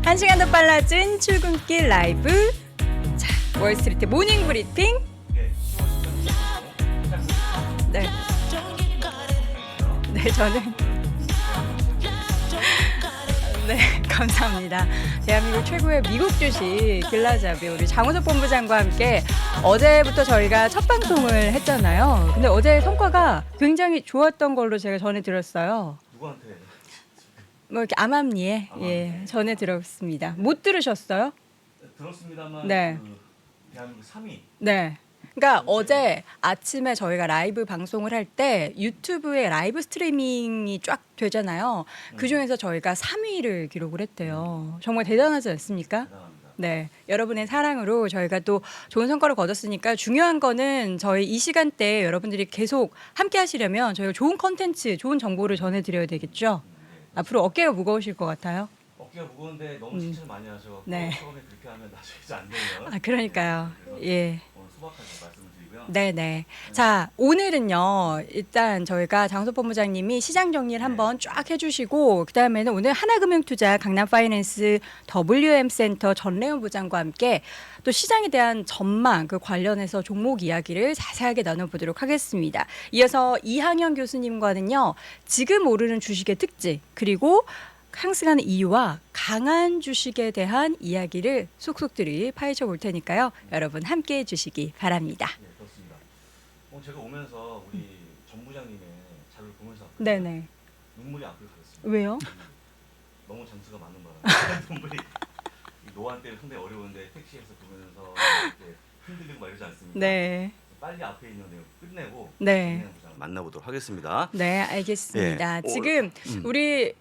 1시간 더 빨라진 출근길 라이브. 자, 월스트리트 모닝 브리핑. 네. 네, 저는 네, 감사합니다. 대한민국 최고의 미국 주식 길라잡이 우리 장우석 본부장과 함께 어제부터 저희가 첫 방송을 했잖아요. 근데 어제 성과가 굉장히 좋았던 걸로 제가 전해 들었어요. 누구한테? 뭐 이렇게 암암리에 예, 전해 들었습니다. 못 들으셨어요? 들었습니다만 네. 그 대한민국 3위. 네. 그러니까 어제 아침에 저희가 라이브 방송을 할 때 유튜브에 라이브 스트리밍이 쫙 되잖아요. 그 중에서 저희가 3위를 기록을 했대요. 정말 대단하지 않습니까? 대단합니다. 네, 여러분의 사랑으로 저희가 또 좋은 성과를 거뒀으니까 중요한 거는 저희 이 시간대에 여러분들이 계속 함께 하시려면 저희가 좋은 컨텐츠, 좋은 정보를 전해드려야 되겠죠. 앞으로 어깨가 무거우실 것 같아요. 어깨가 무거운데 너무 칭찬을 많이 하셔서 네. 처음에 그렇게 하면 나중에 이제 안 되면. 아, 그러니까요. 예. 오늘 소박하게 말씀을 드리고요. 네네. 자, 오늘은요, 일단 저희가 장소 본부장님이 시장 정리를 한번 쫙 해주시고, 그 다음에는 오늘 하나금융투자 강남파이낸스 WM센터 전래원 부장과 함께 또 시장에 대한 전망, 그 관련해서 종목 이야기를 자세하게 나눠보도록 하겠습니다. 이어서 이항영 교수님과는요, 지금 오르는 주식의 특징, 그리고 상승하는 이유와 강한 주식에 대한 이야기를 속속들이 파헤쳐 볼 테니까요. 여러분 함께 해주시기 바랍니다. 네, 그렇습니다. 제가 오면서 우리 전 부장님의 자료를 보면서 네네. 눈물이 앞을 가렸습니다. 왜요? 너무 장수가 많은 바람에 눈물이 이 노안 때문에 상당히 어려운데 택시에서 보면서 이렇게 흔들리고 막 이러지 않습니까? 네. 빨리 앞에 있는 내용 끝내고 네. 전래원 부장 만나보도록 하겠습니다. 네, 알겠습니다. 예. 지금 우리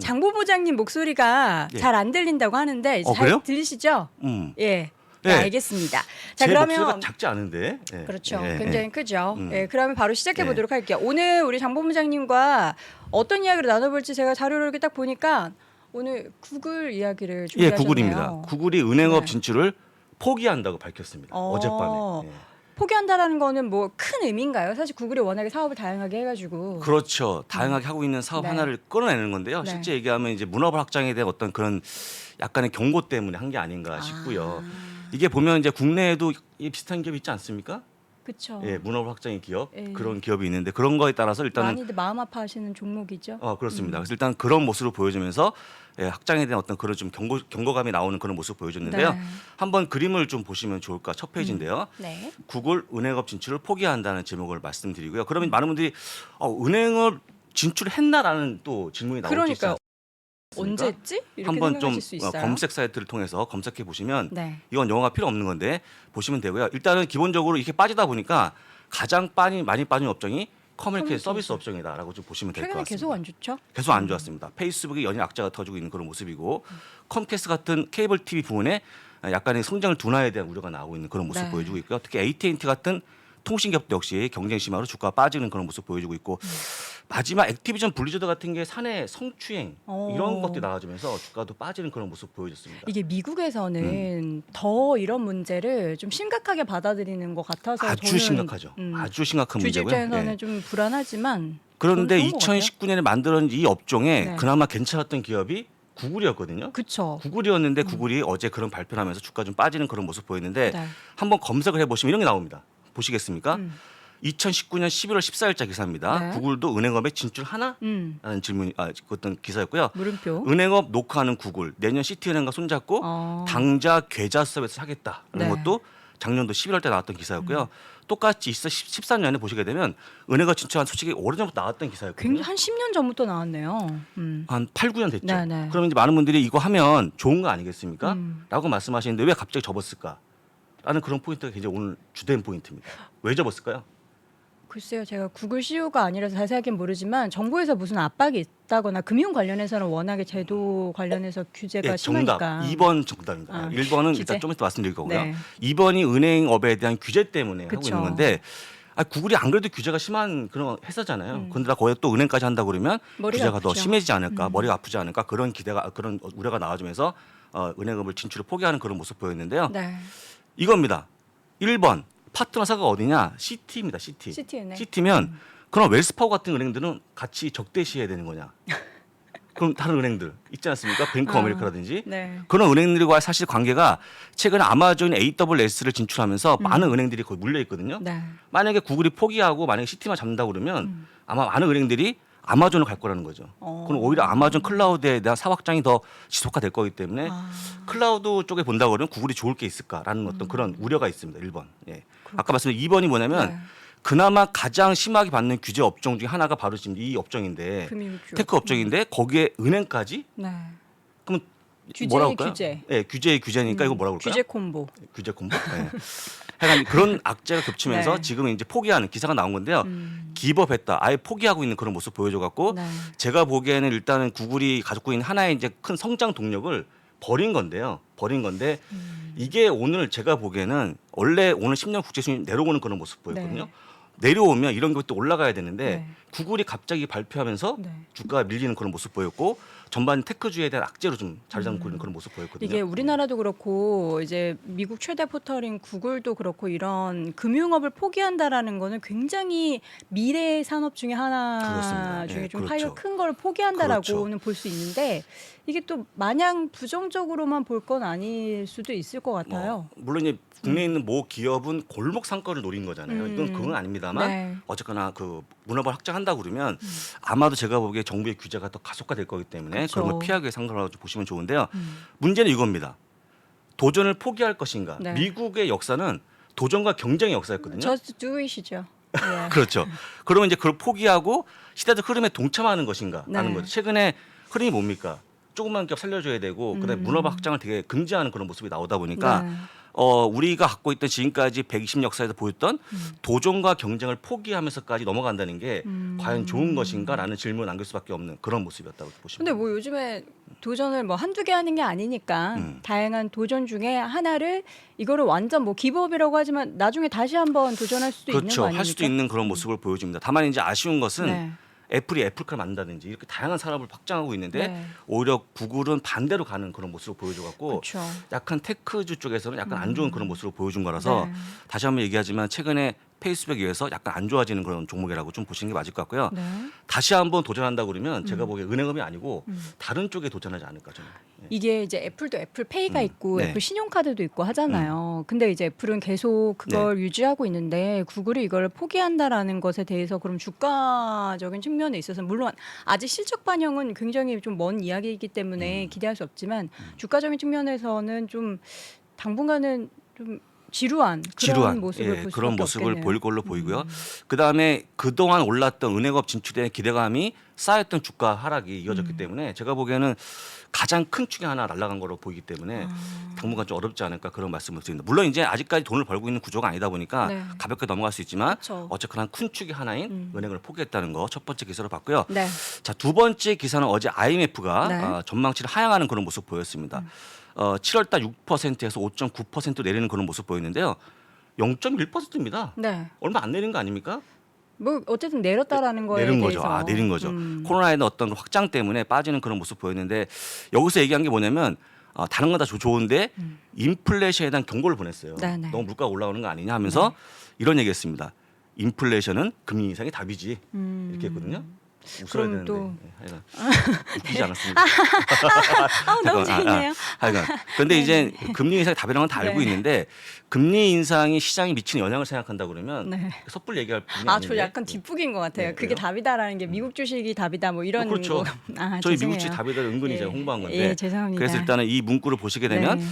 장 부부장님 목소리가 예. 잘 안 들린다고 하는데 잘 그래요? 들리시죠? 예. 네, 네. 알겠습니다. 자, 제 목소리가 그러면 작지 않은데. 예. 그렇죠. 예, 굉장히 예. 크죠. 예, 그러면 바로 시작해 네. 보도록 할게요. 오늘 우리 장 본부장님과 어떤 이야기를 나눠볼지 제가 자료를 이렇게 딱 보니까 오늘 구글 이야기를 예, 준비하셨네요. 구글입니다. 구글이 은행업 네. 진출을 포기한다고 밝혔습니다. 어젯밤에. 예. 포기한다라는 거는 뭐 큰 의미인가요? 사실 구글이 워낙에 사업을 다양하게 해가지고. 그렇죠. 다양하게 하고 있는 사업 네. 하나를 끌어내는 건데요. 네. 실제 얘기하면 이제 문화발 확장에 대한 어떤 그런 약간의 경고 때문에 한 게 아닌가 싶고요. 이게 보면 이제 국내에도 이 비슷한 기업이 있지 않습니까? 그렇죠. 예, 문화발 확장의 기업 예. 그런 기업이 있는데 그런 거에 따라서 일단은 많이들 마음 아파하시는 종목이죠. 그렇습니다. 그래서 일단 그런 모습을 보여주면서 예, 확장에 대한 어떤 그런 좀 경고감이 나오는 그런 모습을 보여줬는데요. 네. 한번 그림을 좀 보시면 좋을까? 첫 페이지인데요. 네. 구글 은행업 진출을 포기한다는 제목을 말씀드리고요. 그러면 많은 분들이 은행업 진출했나라는 또 질문이 나올 수 그러니까요. 있지 않습니까? 언제 했지? 이렇게 한번 좀 생각하실 수 있어요. 검색 사이트를 통해서 검색해 보시면 네. 이건 영어가 필요 없는 건데 보시면 되고요. 일단은 기본적으로 이렇게 빠지다 보니까 가장 많이 빠진 업종이 커뮤니케이션 서비스 업종이다라고 좀 보시면 될 것 최근에 같습니다. 계속 안 좋죠? 계속 안 좋았습니다. 페이스북이 연일 악재가 터지고 있는 그런 모습이고 컴캐스트 같은 케이블 TV 부분에 약간의 성장을 둔화에 대한 우려가 나오고 있는 그런 모습 네. 보여주고 있고요. 특히 AT&T 같은 통신기업도 역시 경쟁 심화로 주가가 빠지는 그런 모습 보여주고 있고 마지막 액티비전 블리자드 같은 게 사내 성추행 이런 것들이 나와주면서 주가도 빠지는 그런 모습 보여줬습니다. 이게 미국에서는 더 이런 문제를 좀 심각하게 받아들이는 것 같아서 아주 저는 심각하죠. 아주 심각한 문제고요. 주주 입장에서는 예. 좀 불안하지만 그런데 저는 그런 것 같아요. 2019년에 만들어진 이 업종에 네. 그나마 괜찮았던 기업이 구글이었거든요. 그쵸. 구글이었는데 구글이 어제 그런 발표를 하면서 주가 좀 빠지는 그런 모습 보였는데 네. 한번 검색을 해보시면 이런 게 나옵니다. 보시겠습니까? 2019년 11월 14일자 기사입니다. 네. 구글도 은행업에 진출하나? 라는 질문이 어떤 기사였고요. 물음표. 은행업 녹화하는 구글 내년 시티은행과 손잡고 당자 계좌 서비스 하겠다는 네. 것도 작년도 11월 때 나왔던 기사였고요. 똑같이 14년에 보시게 되면 은행업 진출한 소식이 오래전부터 나왔던 기사였거든요. 굉장히 한 10년 전부터 나왔네요. 한 8, 9년 됐죠. 네, 네. 그러면 이제 많은 분들이 이거 하면 좋은 거 아니겠습니까? 라고 말씀하시는데 왜 갑자기 접었을까? 라는 그런 포인트가 굉장히 오늘 주된 포인트입니다. 왜 접었을까요? 글쎄요, 제가 구글 CEO가 아니라서 자세하게는 모르지만 정부에서 무슨 압박이 있다거나 금융 관련해서는 워낙에 제도 관련해서 규제가 예, 심하니까. 정답. 2번 정답입니다. 아, 1번은 규제? 일단 좀 이따 말씀드릴 거고요. 네. 2번이 은행업에 대한 규제 때문에 하고 그쵸. 있는 건데 구글이 안 그래도 규제가 심한 그런 회사잖아요. 그런데 거기에 또 은행까지 한다 그러면 머리가 규제가 더 아프죠. 심해지지 않을까, 머리가 아프지 않을까 그런 그런 우려가 나와주면서 은행업을 진출을 포기하는 그런 모습 보였는데요. 네. 이겁니다. 1번 파트너사가 어디냐? 시티입니다. 시티. 시티은행. 시티면 그럼 웰스파고 같은 은행들은 같이 적대시해야 되는 거냐? 그럼 다른 은행들 있지 않습니까? 뱅크 어메리카라든지 네. 그런 은행들과 사실 관계가 최근에 아마존 AWS를 진출하면서 많은 은행들이 거의 물려 있거든요. 네. 만약에 구글이 포기하고 만약에 시티만 잡는다고 그러면 아마 많은 은행들이 아마존을 갈 거라는 거죠. 그럼 오히려 아마존 클라우드에 대한 사업 확장이 더 지속화될 거기 때문에 클라우드 쪽에 본다고 그러면 구글이 좋을 게 있을까라는 어떤 그런 우려가 있습니다. 1번. 예. 아까 말씀드린 2번이 뭐냐면 네. 그나마 가장 심하게 받는 규제 업종 중에 하나가 바로 지금 이 업종인데 금융 쪽. 테크 업종인데 거기에 은행까지 네. 그럼 규제의 뭐라고 할까요? 규제. 예, 규제의 규제니까 이거 뭐라고 그럴까요? 규제 콤보. 규제 콤보. 네. 하여간 그런 악재가 겹치면서 네. 지금 이제 포기하는 기사가 나온 건데요. 기법했다. 아예 포기하고 있는 그런 모습 보여줘 갖고 네. 제가 보기에는 일단은 구글이 가지고 있는 하나의 이제 큰 성장 동력을 버린 건데요. 버린 건데 이게 오늘 제가 보기에는 원래 오늘 10년 국제 수익 내려오는 그런 모습 보였거든요. 네. 내려오면 이런 것도 올라가야 되는데 네. 구글이 갑자기 발표하면서 네. 주가가 밀리는 그런 모습 보였고 전반 테크주에 대한 악재로 좀 자리 잡고 있는 그런 모습 보였거든요. 이게 우리나라도 그렇고 이제 미국 최대 포털인 구글도 그렇고 이런 금융업을 포기한다라는 거는 굉장히 미래의 산업 중에 하나 그렇습니다. 중에 예, 좀 그렇죠. 파이가 큰 걸 포기한다라고는 볼 수 있는데 이게 또 마냥 부정적으로만 볼 건 아닐 수도 있을 것 같아요. 물론 이제 국내에 있는 모 기업은 골목 상권을 노린 거잖아요. 이건 그건 아닙니다만 네. 어쨌거나 그 문화를 확장한다고 그러면 아마도 제가 보기에 정부의 규제가 더 가속화될 거기 때문에 그쵸. 그런 걸 피하기 위해서 한 거라고 보시면 좋은데요. 문제는 이겁니다. 도전을 포기할 것인가? 네. 미국의 역사는 도전과 경쟁의 역사였거든요. Just do it이죠. 예. 그렇죠. 그러면 이제 그걸 포기하고 시대적 흐름에 동참하는 것인가라는 네. 거죠. 최근에 흐름이 뭡니까? 조그만 기업 살려줘야 되고 그다음에 문화 확장을 되게 금지하는 그런 모습이 나오다 보니까 네. 우리가 갖고 있던 지금까지 120 역사에서 보였던 도전과 경쟁을 포기하면서까지 넘어간다는 게 과연 좋은 것인가라는 질문을 남길 수밖에 없는 그런 모습이었다고 보시면 근데 뭐 요즘에 도전을 뭐 한두 개 하는 게 아니니까 다양한 도전 중에 하나를 이거를 완전 뭐 기법이라고 하지만 나중에 다시 한번 도전할 수도 있는 거 그렇죠. 아닙니까? 할 수도 있는 그런 모습을 보여줍니다. 다만 이제 아쉬운 것은 네. 애플이 애플카를 만든다든지 이렇게 다양한 산업을 확장하고 있는데 네. 오히려 구글은 반대로 가는 그런 모습을 보여줘갖고 그렇죠. 약간 테크주 쪽에서는 약간 안 좋은 그런 모습을 보여준 거라서 네. 다시 한번 얘기하지만 최근에 페이스북에 의해서 약간 안 좋아지는 그런 종목이라고 좀 보시는 게 맞을 것 같고요. 네. 다시 한번 도전한다 그러면 제가 보기에 은행업이 아니고 다른 쪽에 도전하지 않을까 저는. 네. 이게 이제 애플도 애플페이가 있고 네. 애플 신용카드도 있고 하잖아요. 근데 이제 애플은 계속 그걸 유지하고 있는데 구글이 이걸 포기한다라는 것에 대해서 그럼 주가적인 측면에 있어서 물론 아직 실적 반영은 굉장히 좀 먼 이야기이기 때문에 기대할 수 없지만 주가적인 측면에서는 좀 당분간은 좀 지루한 그런 모습을 볼 수밖에 그런 모습을 없겠네요. 보일 걸로 보이고요. 그 다음에 그동안 올랐던 은행업 진출에 기대감이 쌓였던 주가 하락이 이어졌기 때문에 제가 보기에는 가장 큰 축이 하나 날아간 거로 보이기 때문에 당분간 좀 어렵지 않을까 그런 말씀을 드립니다. 물론 이제 아직까지 돈을 벌고 있는 구조가 아니다 보니까 네. 가볍게 넘어갈 수 있지만 그쵸. 어쨌거나 큰 축이 하나인 은행을 포기했다는 거 첫 번째 기사로 봤고요. 네. 자, 두 번째 기사는 어제 IMF가 네. 전망치를 하향하는 그런 모습 보였습니다. 7월달 6%에서 5.9% 내리는 그런 모습 보였는데요. 0.1%입니다. 네. 얼마 안 내린 거 아닙니까? 뭐 어쨌든 내렸다라는 거에 내린 대해서 거죠. 내린 거죠. 코로나의 어떤 확장 때문에 빠지는 그런 모습 보였는데 여기서 얘기한 게 뭐냐면 다른 건 다 좋은데 인플레이션에 대한 경고를 보냈어요. 네네. 너무 물가가 올라오는 거 아니냐 하면서 이런 얘기했습니다. 인플레이션은 금리 인상이 답이지 이렇게 했거든요. 웃어야 그럼 되는데 또- 하여간 웃기지 않았습니다. 너무 재밌네요. 하여간 그런데 이제 금리 인상이 답이라는 건 다 알고 네. 있는데 금리 인상이 시장에 미치는 영향을 생각한다 그러면 네. 섣불리 얘기할 분이 아, 아닌데 저 약간 뒷북인 것 같아요. 네, 그게 왜요? 답이다라는 게 미국 주식이 답이다 뭐 이런 그렇죠. 거. 아, 저희 죄송해요. 미국 주식 답이다 은근히 예. 제가 홍보한 건데. 예, 죄송합니다. 그래서 일단은 이 문구를 보시게 되면 네.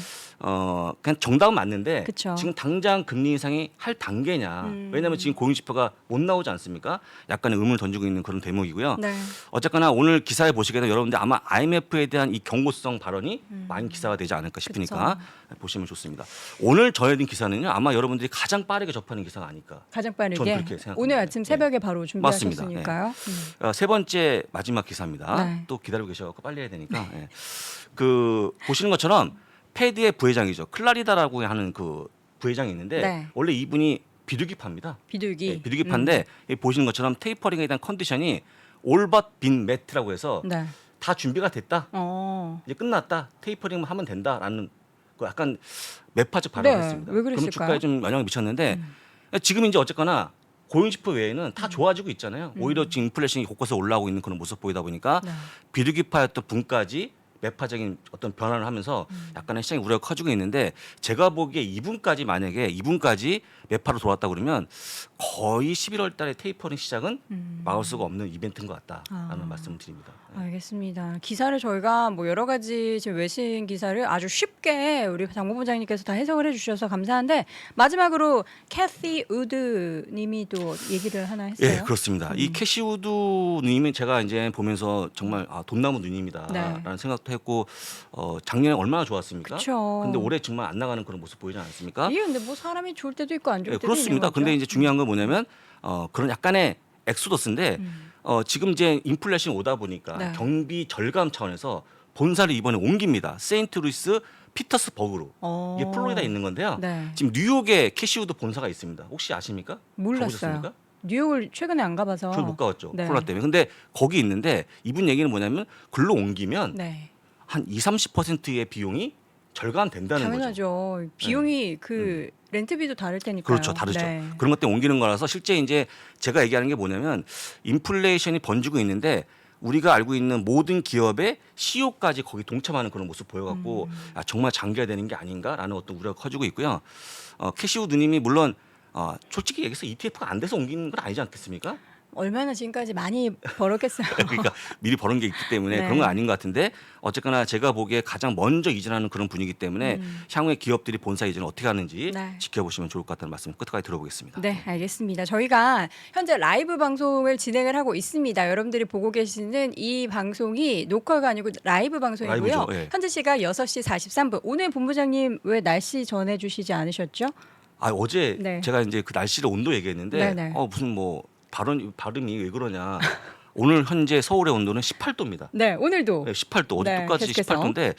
그냥 정답은 맞는데 그쵸. 지금 당장 금리 인상이 할 단계냐. 왜냐하면 지금 고용지표가 못 나오지 않습니까? 약간의 의문을 던지고 있는 그런 대목이고요. 네. 어쨌거나 오늘 기사에 보시게 되면 여러분들 아마 IMF에 대한 이 경고성 발언이 많이 기사가 되지 않을까 싶으니까 보시면 좋습니다. 오늘 전해진 기사는요. 아마 여러분들이 가장 빠르게 접하는 기사가 아닐까. 가장 저는 빠르게 그렇게 생각합니다. 오늘 아침 네. 새벽에 바로 맞습니다. 준비하셨으니까요. 세 번째 마지막 기사입니다. 네. 또 기다리고 계셔서 빨리 해야 되니까. 예. 그 보시는 것처럼 패드의 부회장이죠. 클라리다라고 하는 그 부회장이 있는데 네. 원래 이분이 비둘기파입니다. 비둘기. 예, 비둘기파인데 이 보시는 것처럼 테이퍼링에 대한 컨디션이 올벗 빈 매트라고 해서 네. 다 준비가 됐다. 어. 이제 끝났다. 테이퍼링만 하면 된다라는 그 약간 매파적 발언을 네, 했습니다. 왜 그럼 그랬을까요? 주가에 좀 영향을 미쳤는데 지금 이제 어쨌거나 고용지표 외에는 다 좋아지고 있잖아요. 오히려 지금 인플레이션이 곳곳에 올라오고 있는 그런 모습 보이다 보니까 네. 비둘기파였던 분까지 매파적인 어떤 변화를 하면서 약간의 시장의 우려가 커지고 있는데 제가 보기에 2분까지 만약에 2분까지 매파로 돌아왔다 그러면 거의 11월 달에 테이퍼링 시작은 막을 수가 없는 이벤트인 것 같다라는 말씀을 드립니다. 알겠습니다. 기사를 저희가 뭐 여러 가지 지금 외신 기사를 아주 쉽게 우리 장본부장님께서 다 해석을 해주셔서 감사한데 마지막으로 캐시 우드 님이 또 얘기를 하나 했어요. 예, 그렇습니다. 이 캐시 우드 누님은 제가 이제 보면서 정말 돈나무 누님이다라는 네. 생각도 했고 작년에 얼마나 좋았습니까? 그쵸. 근데 올해 정말 안 나가는 그런 모습 보이지 않습니까? 이게 근데 뭐 사람이 좋을 때도 있고 안 좋을 예, 때도 그렇습니다. 있는 거죠. 근데 이제 중요한 건 뭐냐면 그런 약간의 엑소더스인데 지금 이제 인플레이션이 오다 보니까 네. 경비 절감 차원에서 본사를 이번에 옮깁니다. 세인트루이스 피터스버그로. 이게 플로리다에 있는 건데요. 네. 지금 뉴욕에 캐시우드 본사가 있습니다. 혹시 아십니까? 몰랐어요. 가보셨습니까? 뉴욕을 최근에 안 가봐서. 저도 못 가봤죠. 네. 코로나 때문에. 근데 거기 있는데 이분 얘기는 뭐냐면 글로 옮기면 네. 한 20-30%의 비용이 절감된다는 거죠. 당연하죠. 비용이 그 렌트비도 다를 테니까요. 그렇죠. 다르죠. 네. 그런 것 때문에 옮기는 거라서 실제 이제 제가 얘기하는 게 뭐냐면 인플레이션이 번지고 있는데 우리가 알고 있는 모든 기업의 CEO까지 거기 동참하는 그런 모습 보여갖고 정말 장기화되는 게 아닌가라는 어떤 우려가 커지고 있고요. 캐시우 누님이 물론 솔직히 얘기해서 ETF가 안 돼서 옮기는 건 아니지 않겠습니까? 얼마나 지금까지 많이 벌었겠어요. 그러니까 미리 버는 게 있기 때문에 네. 그런 건 아닌 것 같은데 어쨌거나 제가 보기에 가장 먼저 이전하는 그런 분위기 때문에 향후에 기업들이 본사 이전을 어떻게 하는지 네. 지켜보시면 좋을 것 같다는 말씀 끝까지 들어보겠습니다. 네, 알겠습니다. 저희가 현재 라이브 방송을 진행을 하고 있습니다. 여러분들이 보고 계시는 이 방송이 녹화가 아니고 라이브 방송이고요. 라이브죠, 예. 현재 시각 6시 43분. 오늘 본부장님 왜 날씨 전해주시지 않으셨죠? 어제 네. 제가 이제 그 날씨를 온도 얘기했는데 네네. 무슨 뭐 발음이 왜 그러냐. 오늘 현재 서울의 온도는 18도입니다. 네, 오늘도. 18도 어제 네, 똑같이 계속해서. 18도인데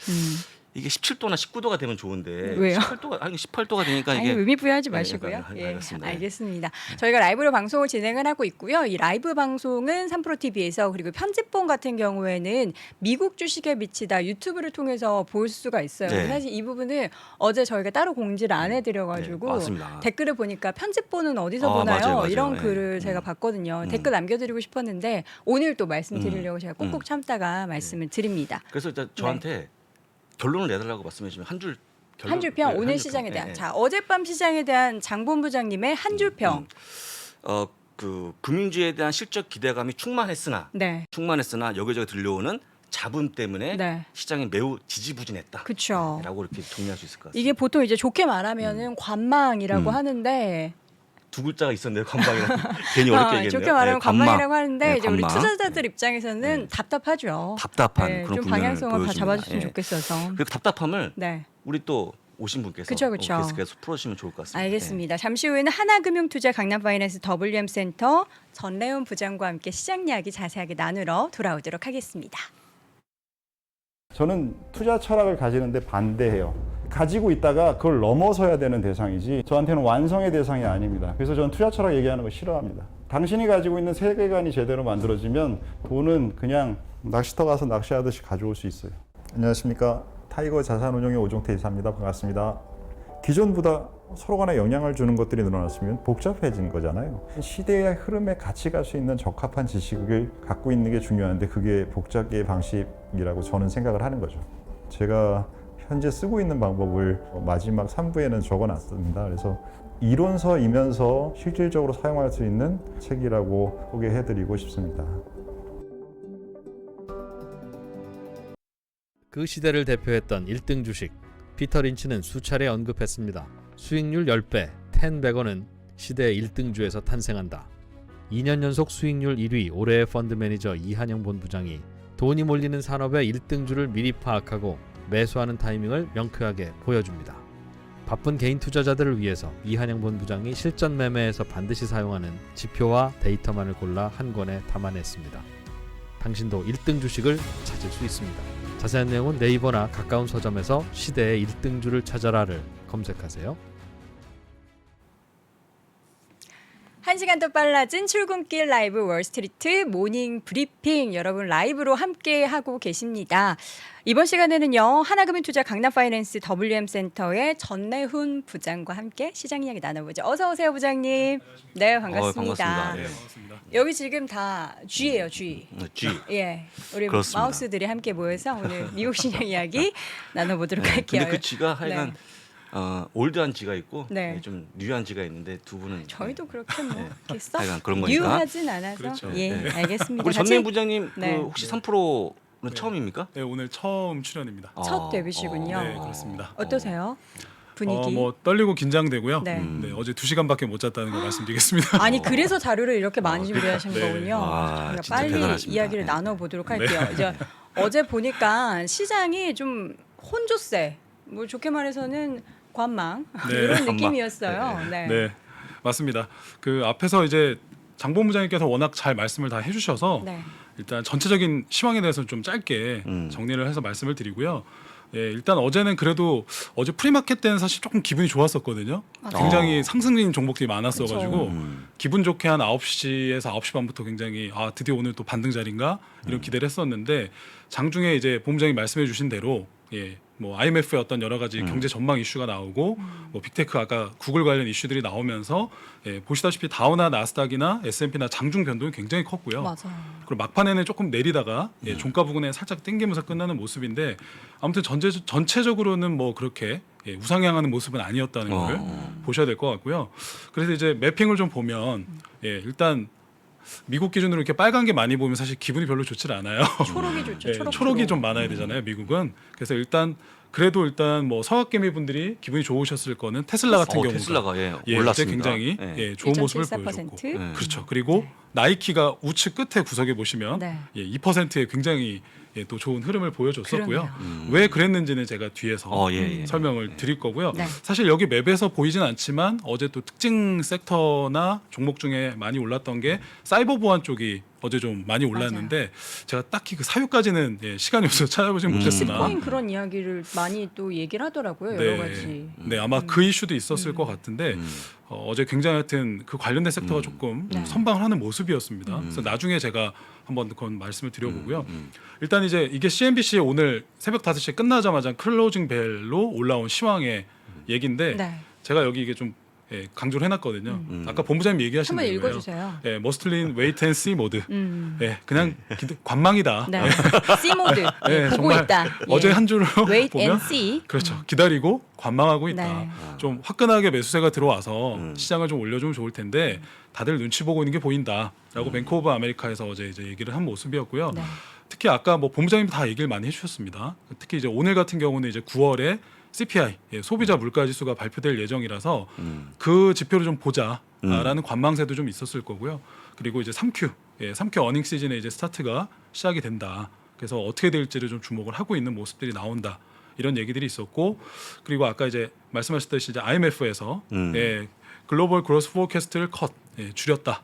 이게 17도나 19도가 되면 좋은데 왜요? 18도가 되니까 아니, 이게 의미 부여하지 마시고요. 예, 알겠습니다. 알겠습니다. 저희가 라이브로 방송을 진행을 하고 있고요. 이 라이브 방송은 3프로TV에서 그리고 편집본 같은 경우에는 미국 주식에 미치다 유튜브를 통해서 볼 수가 있어요. 네. 사실 이 부분을 어제 저희가 따로 공지를 안 해드려가지고 네, 맞습니다. 댓글을 보니까 편집본은 어디서 아, 보나요? 맞아요. 이런 네. 글을 제가 봤거든요. 댓글 남겨드리고 싶었는데 오늘 또 말씀드리려고 제가 꼭꼭 네. 참다가 말씀을 드립니다. 그래서 일단 저한테 결론을 내달라고 말씀해 주시면 한 줄 한 줄 평, 네, 오늘 한 줄 시장에 평. 대한. 네, 네. 자, 어젯밤 시장에 대한 장본부장님의 한 줄 평. 그 금융주에 대한 실적 기대감이 충만했으나 네. 여기저기 들려오는 자본 때문에 네. 시장이 매우 지지부진했다. 그쵸. 라고 이렇게 정리할 수 있을 것 같습니다. 이게 보통 이제 좋게 말하면은 관망이라고 하는데 두 글자가 있었네요. 관망이라고. 괜히 어렵게 얘기했네요. 좋게 말하면 네, 관망. 관망이라고 하는데 네, 이제 우리 관망. 투자자들 입장에서는 답답하죠. 답답한 네, 그런 좀 국면을 방향성을 다 보여줍니다. 잡아줬으면 예. 좋겠어서. 그 답답함을 네, 우리 또 오신 분께서 그쵸, 그쵸. 계속 풀어주시면 좋을 것 같습니다. 알겠습니다. 잠시 후에는 하나금융투자 강남파이낸스 WM센터 전래훈 부장과 함께 시장 이야기 자세하게 나누러 돌아오도록 하겠습니다. 저는 투자 철학을 가지는데 반대해요. 가지고 있다가 그걸 넘어서야 되는 대상이지 저한테는 완성의 대상이 아닙니다. 그래서 저는 투자 철학 얘기하는 거 싫어합니다. 당신이 가지고 있는 세계관이 제대로 만들어지면 돈은 그냥 낚시터 가서 낚시하듯이 가져올 수 있어요. 안녕하십니까. 타이거 자산운용의 오종태 이사입니다. 반갑습니다. 기존보다 서로 간에 영향을 주는 것들이 늘어났으면 복잡해진 거잖아요. 시대의 흐름에 같이 갈 수 있는 적합한 지식을 갖고 있는 게 중요한데 그게 복잡의 방식이라고 저는 생각을 하는 거죠. 제가 현재 쓰고 있는 방법을 마지막 3부에는 적어놨습니다. 그래서 이론서이면서 실질적으로 사용할 수 있는 책이라고 소개해드리고 싶습니다. 그 시대를 대표했던 1등 주식 피터 린치는 수차례 언급했습니다. 수익률 10배, 10백원은 시대의 1등주에서 탄생한다. 2년 연속 수익률 1위 올해의 펀드 매니저 이한영 본부장이 돈이 몰리는 산업의 1등주를 미리 파악하고 매수하는 타이밍을 명쾌하게 보여줍니다. 바쁜 개인 투자자들을 위해서 이한영 본부장이 실전 매매에서 반드시 사용하는 지표와 데이터만을 골라 한 권에 담아냈습니다. 당신도 1등 주식을 찾을 수 있습니다. 자세한 내용은 네이버나 가까운 서점에서 시대의 1등주를 찾아라를 검색하세요. 1시간 더 빨라진 출근길 라이브 월스트리트 모닝 브리핑 여러분 라이브로 함께 하고 계십니다. 이번 시간에는요. 하나금융투자 강남파이낸스 WM센터의 전내훈 부장과 함께 시장 이야기 나눠보죠. 어서 오세요 부장님. 네 반갑습니다. 반갑습니다. 네. 반갑습니다. 여기 지금 다 G예요 G. G. 예, 우리 그렇습니다. 마우스들이 함께 모여서 오늘 미국 시장 이야기 나눠보도록 할게요. 근데 그 G가 하여간 올드한 G가 있고 네. 좀 뉴한 G가 있는데 두 분은 저희도 그렇게 뭐 이렇게 썩 하여간 그런 거니까. 유하진 않아서 그렇죠. 예 네. 알겠습니다. 우리 같이 전내인 부장님 네. 그 혹시 3%는 처음입니까? 네, 오늘 처음 출연입니다. 첫 데뷔시군요. 네, 그렇습니다. 어떠세요? 분위기. 뭐 떨리고 긴장되고요. 네. 네, 어제 2시간밖에 못 잤다는 걸 말씀드리겠습니다. 아니 그래서 자료를 이렇게 많이 준비하신 네. 거군요. 아, 저희가 진짜 빨리 대단하십니다. 이야기를 네. 나눠보도록 할게요. 이제 어제 보니까 시장이 좀 혼조세, 뭐 좋게 말해서는 관망 네, 이런 관망. 느낌이었어요. 네. 네, 맞습니다. 그 앞에서 이제 장 본부장님께서 워낙 잘 말씀을 다 해주셔서 네. 일단 전체적인 시황에 대해서 좀 짧게 정리를 해서 말씀을 드리고요. 예, 일단 어제는 그래도 어제 프리마켓 때는 사실 조금 기분이 좋았었거든요. 맞아요. 굉장히 상승적인 종목들이 많았어가지고 그쵸. 기분 좋게 한 9시에서 9시 반부터 굉장히 드디어 오늘 또 반등 자리인가 이런 기대를 했었는데 장중에 이제 본부장이 말씀해주신 대로 뭐 IMF의 어떤 여러 가지 경제 전망 이슈가 나오고 뭐 빅테크 아까 구글 관련 이슈들이 나오면서 보시다시피 다우나 나스닥이나 S&P나 장중 변동이 굉장히 컸고요. 맞아요. 그리고 막판에는 조금 내리다가 종가 부근에 살짝 땡기면서 끝나는 모습인데 아무튼 전체적으로는 뭐 그렇게 우상향하는 모습은 아니었다는 걸 보셔야 될 것 같고요. 그래서 이제 매핑을 좀 보면 일단 미국 기준으로 이렇게 빨간 게 많이 보면 사실 기분이 별로 좋질 않아요. 초록이 좋죠. 예, 초록. 초록이 좀 많아야 되잖아요, 미국은. 그래서 일단 뭐 서학개미 분들이 기분이 좋으셨을 거는 테슬라 같은 경우가 테슬라가 어제 올랐습니다. 굉장히 예. 좋은 모습을 1.74%. 보여줬고 네. 그렇죠. 그리고 나이키가 우측 끝에 구석에 보시면 네. 2%의 굉장히 또 좋은 흐름을 보여줬었고요. 그러네요. 왜 그랬는지는 제가 뒤에서 예. 설명을 드릴 거고요. 네. 사실 여기 맵에서 보이진 않지만 어제 또 특징 섹터나 종목 중에 많이 올랐던 게 사이버 보안 쪽이 어제 좀 많이 올랐는데 제가 딱히 그 사유까지는 시간이 없어서 찾아보진 못했으나 비트코인 그런 이야기를 많이 또 얘기를 하더라고요. 여러 가지. 네, 아마 그 이슈도 있었을 것 같은데 어제 굉장히 하여튼 그 관련된 sek터가 조금 네. 선방을 하는 모습이었습니다. 그래서 나중에 제가 한번 그건 말씀을 드려보고요. 일단 이제 이게 CNBC 오늘 새벽 5시에 끝나자마자 클로징 벨로 올라온 시황의 얘기인데 네. 제가 여기 이게 좀 강조를 해놨거든요. 아까 본부장님 얘기하신 한번 대로예요. 읽어주세요. 머스틀린 웨이트 앤 씨 모드. 그냥 관망이다. 네. C 모드 네, 보고 정말 있다. 어제 한 주를 Wait 보면 and see. 그렇죠. 기다리고 관망하고 있다. 네. 좀 화끈하게 매수세가 들어와서 시장을 좀 올려주면 좋을 텐데 다들 눈치 보고 있는 게 보인다라고 뱅크 오브 아메리카에서 어제 이제 얘기를 한 모습이었고요. 네. 특히 아까 뭐 본부장님 다 얘기를 많이 해주셨습니다. 특히 이제 오늘 같은 경우는 이제 9월에 CPI 소비자 물가 지수가 발표될 예정이라서 그 지표를 좀 보자라는 관망세도 좀 있었을 거고요. 그리고 이제 3Q 어닝 시즌의 이제 스타트가 시작이 된다. 그래서 어떻게 될지를 좀 주목을 하고 있는 모습들이 나온다. 이런 얘기들이 있었고 그리고 아까 이제 말씀하셨듯이 이제 IMF에서 글로벌 그로스 포캐스트를 줄였다.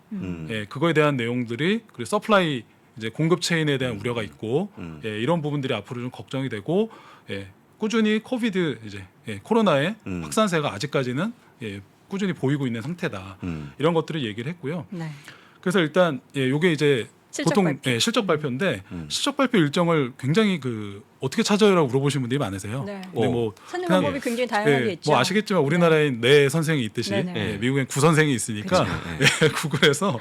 그거에 대한 내용들이 그리고 서플라이 이제 공급 체인에 대한 우려가 있고 이런 부분들이 앞으로 좀 걱정이 되고 꾸준히 코비드 이제 코로나의 확산세가 아직까지는 꾸준히 보이고 있는 상태다. 이런 것들을 얘기를 했고요. 네. 그래서 일단 요게 이제 실적 보통 발표. 실적 발표인데 실적 발표 일정을 굉장히 어떻게 찾아요라고 물어보시는 분들이 많으세요. 네. 근데 뭐 찾는 그냥 방법이 굉장히 다양하게 있죠. 뭐 아시겠지만 우리나라에 네 선생이 있듯이 네네. 미국엔 9선생이 있으니까 구글에서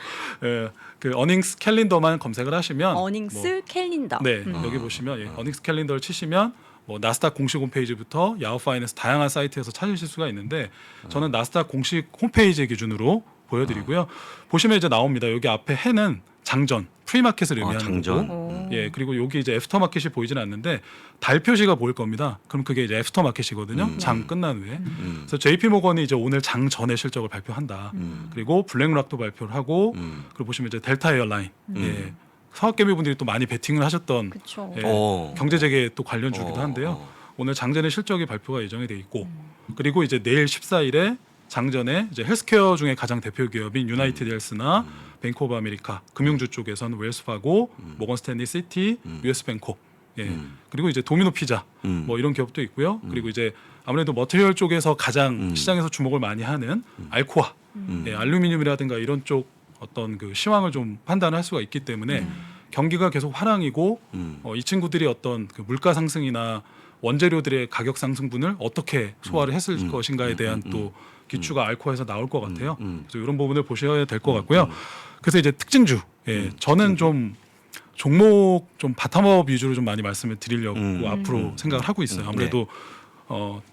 그 어닝스 캘린더만 검색을 하시면 어닝스 캘린더. 네 여기 보시면 어닝스 캘린더를 치시면 뭐 나스닥 공식 홈페이지부터 야후 파이낸스 다양한 사이트에서 찾으실 수가 있는데 저는 나스닥 공식 홈페이지 기준으로 보여드리고요. 보시면 이제 나옵니다. 여기 앞에 해는 장전 프리마켓을 의미하는 장전. 거고 그리고 여기 이제 애프터마켓이 보이지는 않는데 달 표시가 보일 겁니다. 그럼 그게 이제 애프터마켓이거든요. 장 끝난 후에. 그래서 JP 모건이 이제 오늘 장 전에 실적을 발표한다. 그리고 블랙락도 발표를 하고 그리고 보시면 이제 델타 에어라인 서학개미 분들이 또 많이 베팅을 하셨던 그렇죠. 경제재계 또 관련 주기도 한데요. 오늘 장전의 실적이 발표가 예정이 돼 있고 그리고 이제 내일 14일에 장전에 이제 헬스케어 중에 가장 대표 기업인 유나이티드 헬스나 뱅크 오브 아메리카 금융주 쪽에서는 웰스파고, 모건 스탠리 시티, US 뱅콕 그리고 이제 도미노 피자 뭐 이런 기업도 있고요. 그리고 이제 아무래도 머티리얼 쪽에서 가장 시장에서 주목을 많이 하는 알코아 알루미늄이라든가 이런 쪽 어떤 그 시황을 좀 판단할 수가 있기 때문에 경기가 계속 화랑이고 이 친구들이 어떤 그 물가 상승이나 원재료들의 가격 상승분을 어떻게 소화를 했을 것인가에 대한 또 기추가 알코에서 나올 것 같아요. 그래서 이런 부분을 보셔야 될 것 같고요. 그래서 이제 특징주, 저는 좀 종목 좀 바텀업 위주로 좀 많이 말씀을 드리려고 앞으로 생각을 하고 있어요. 아무래도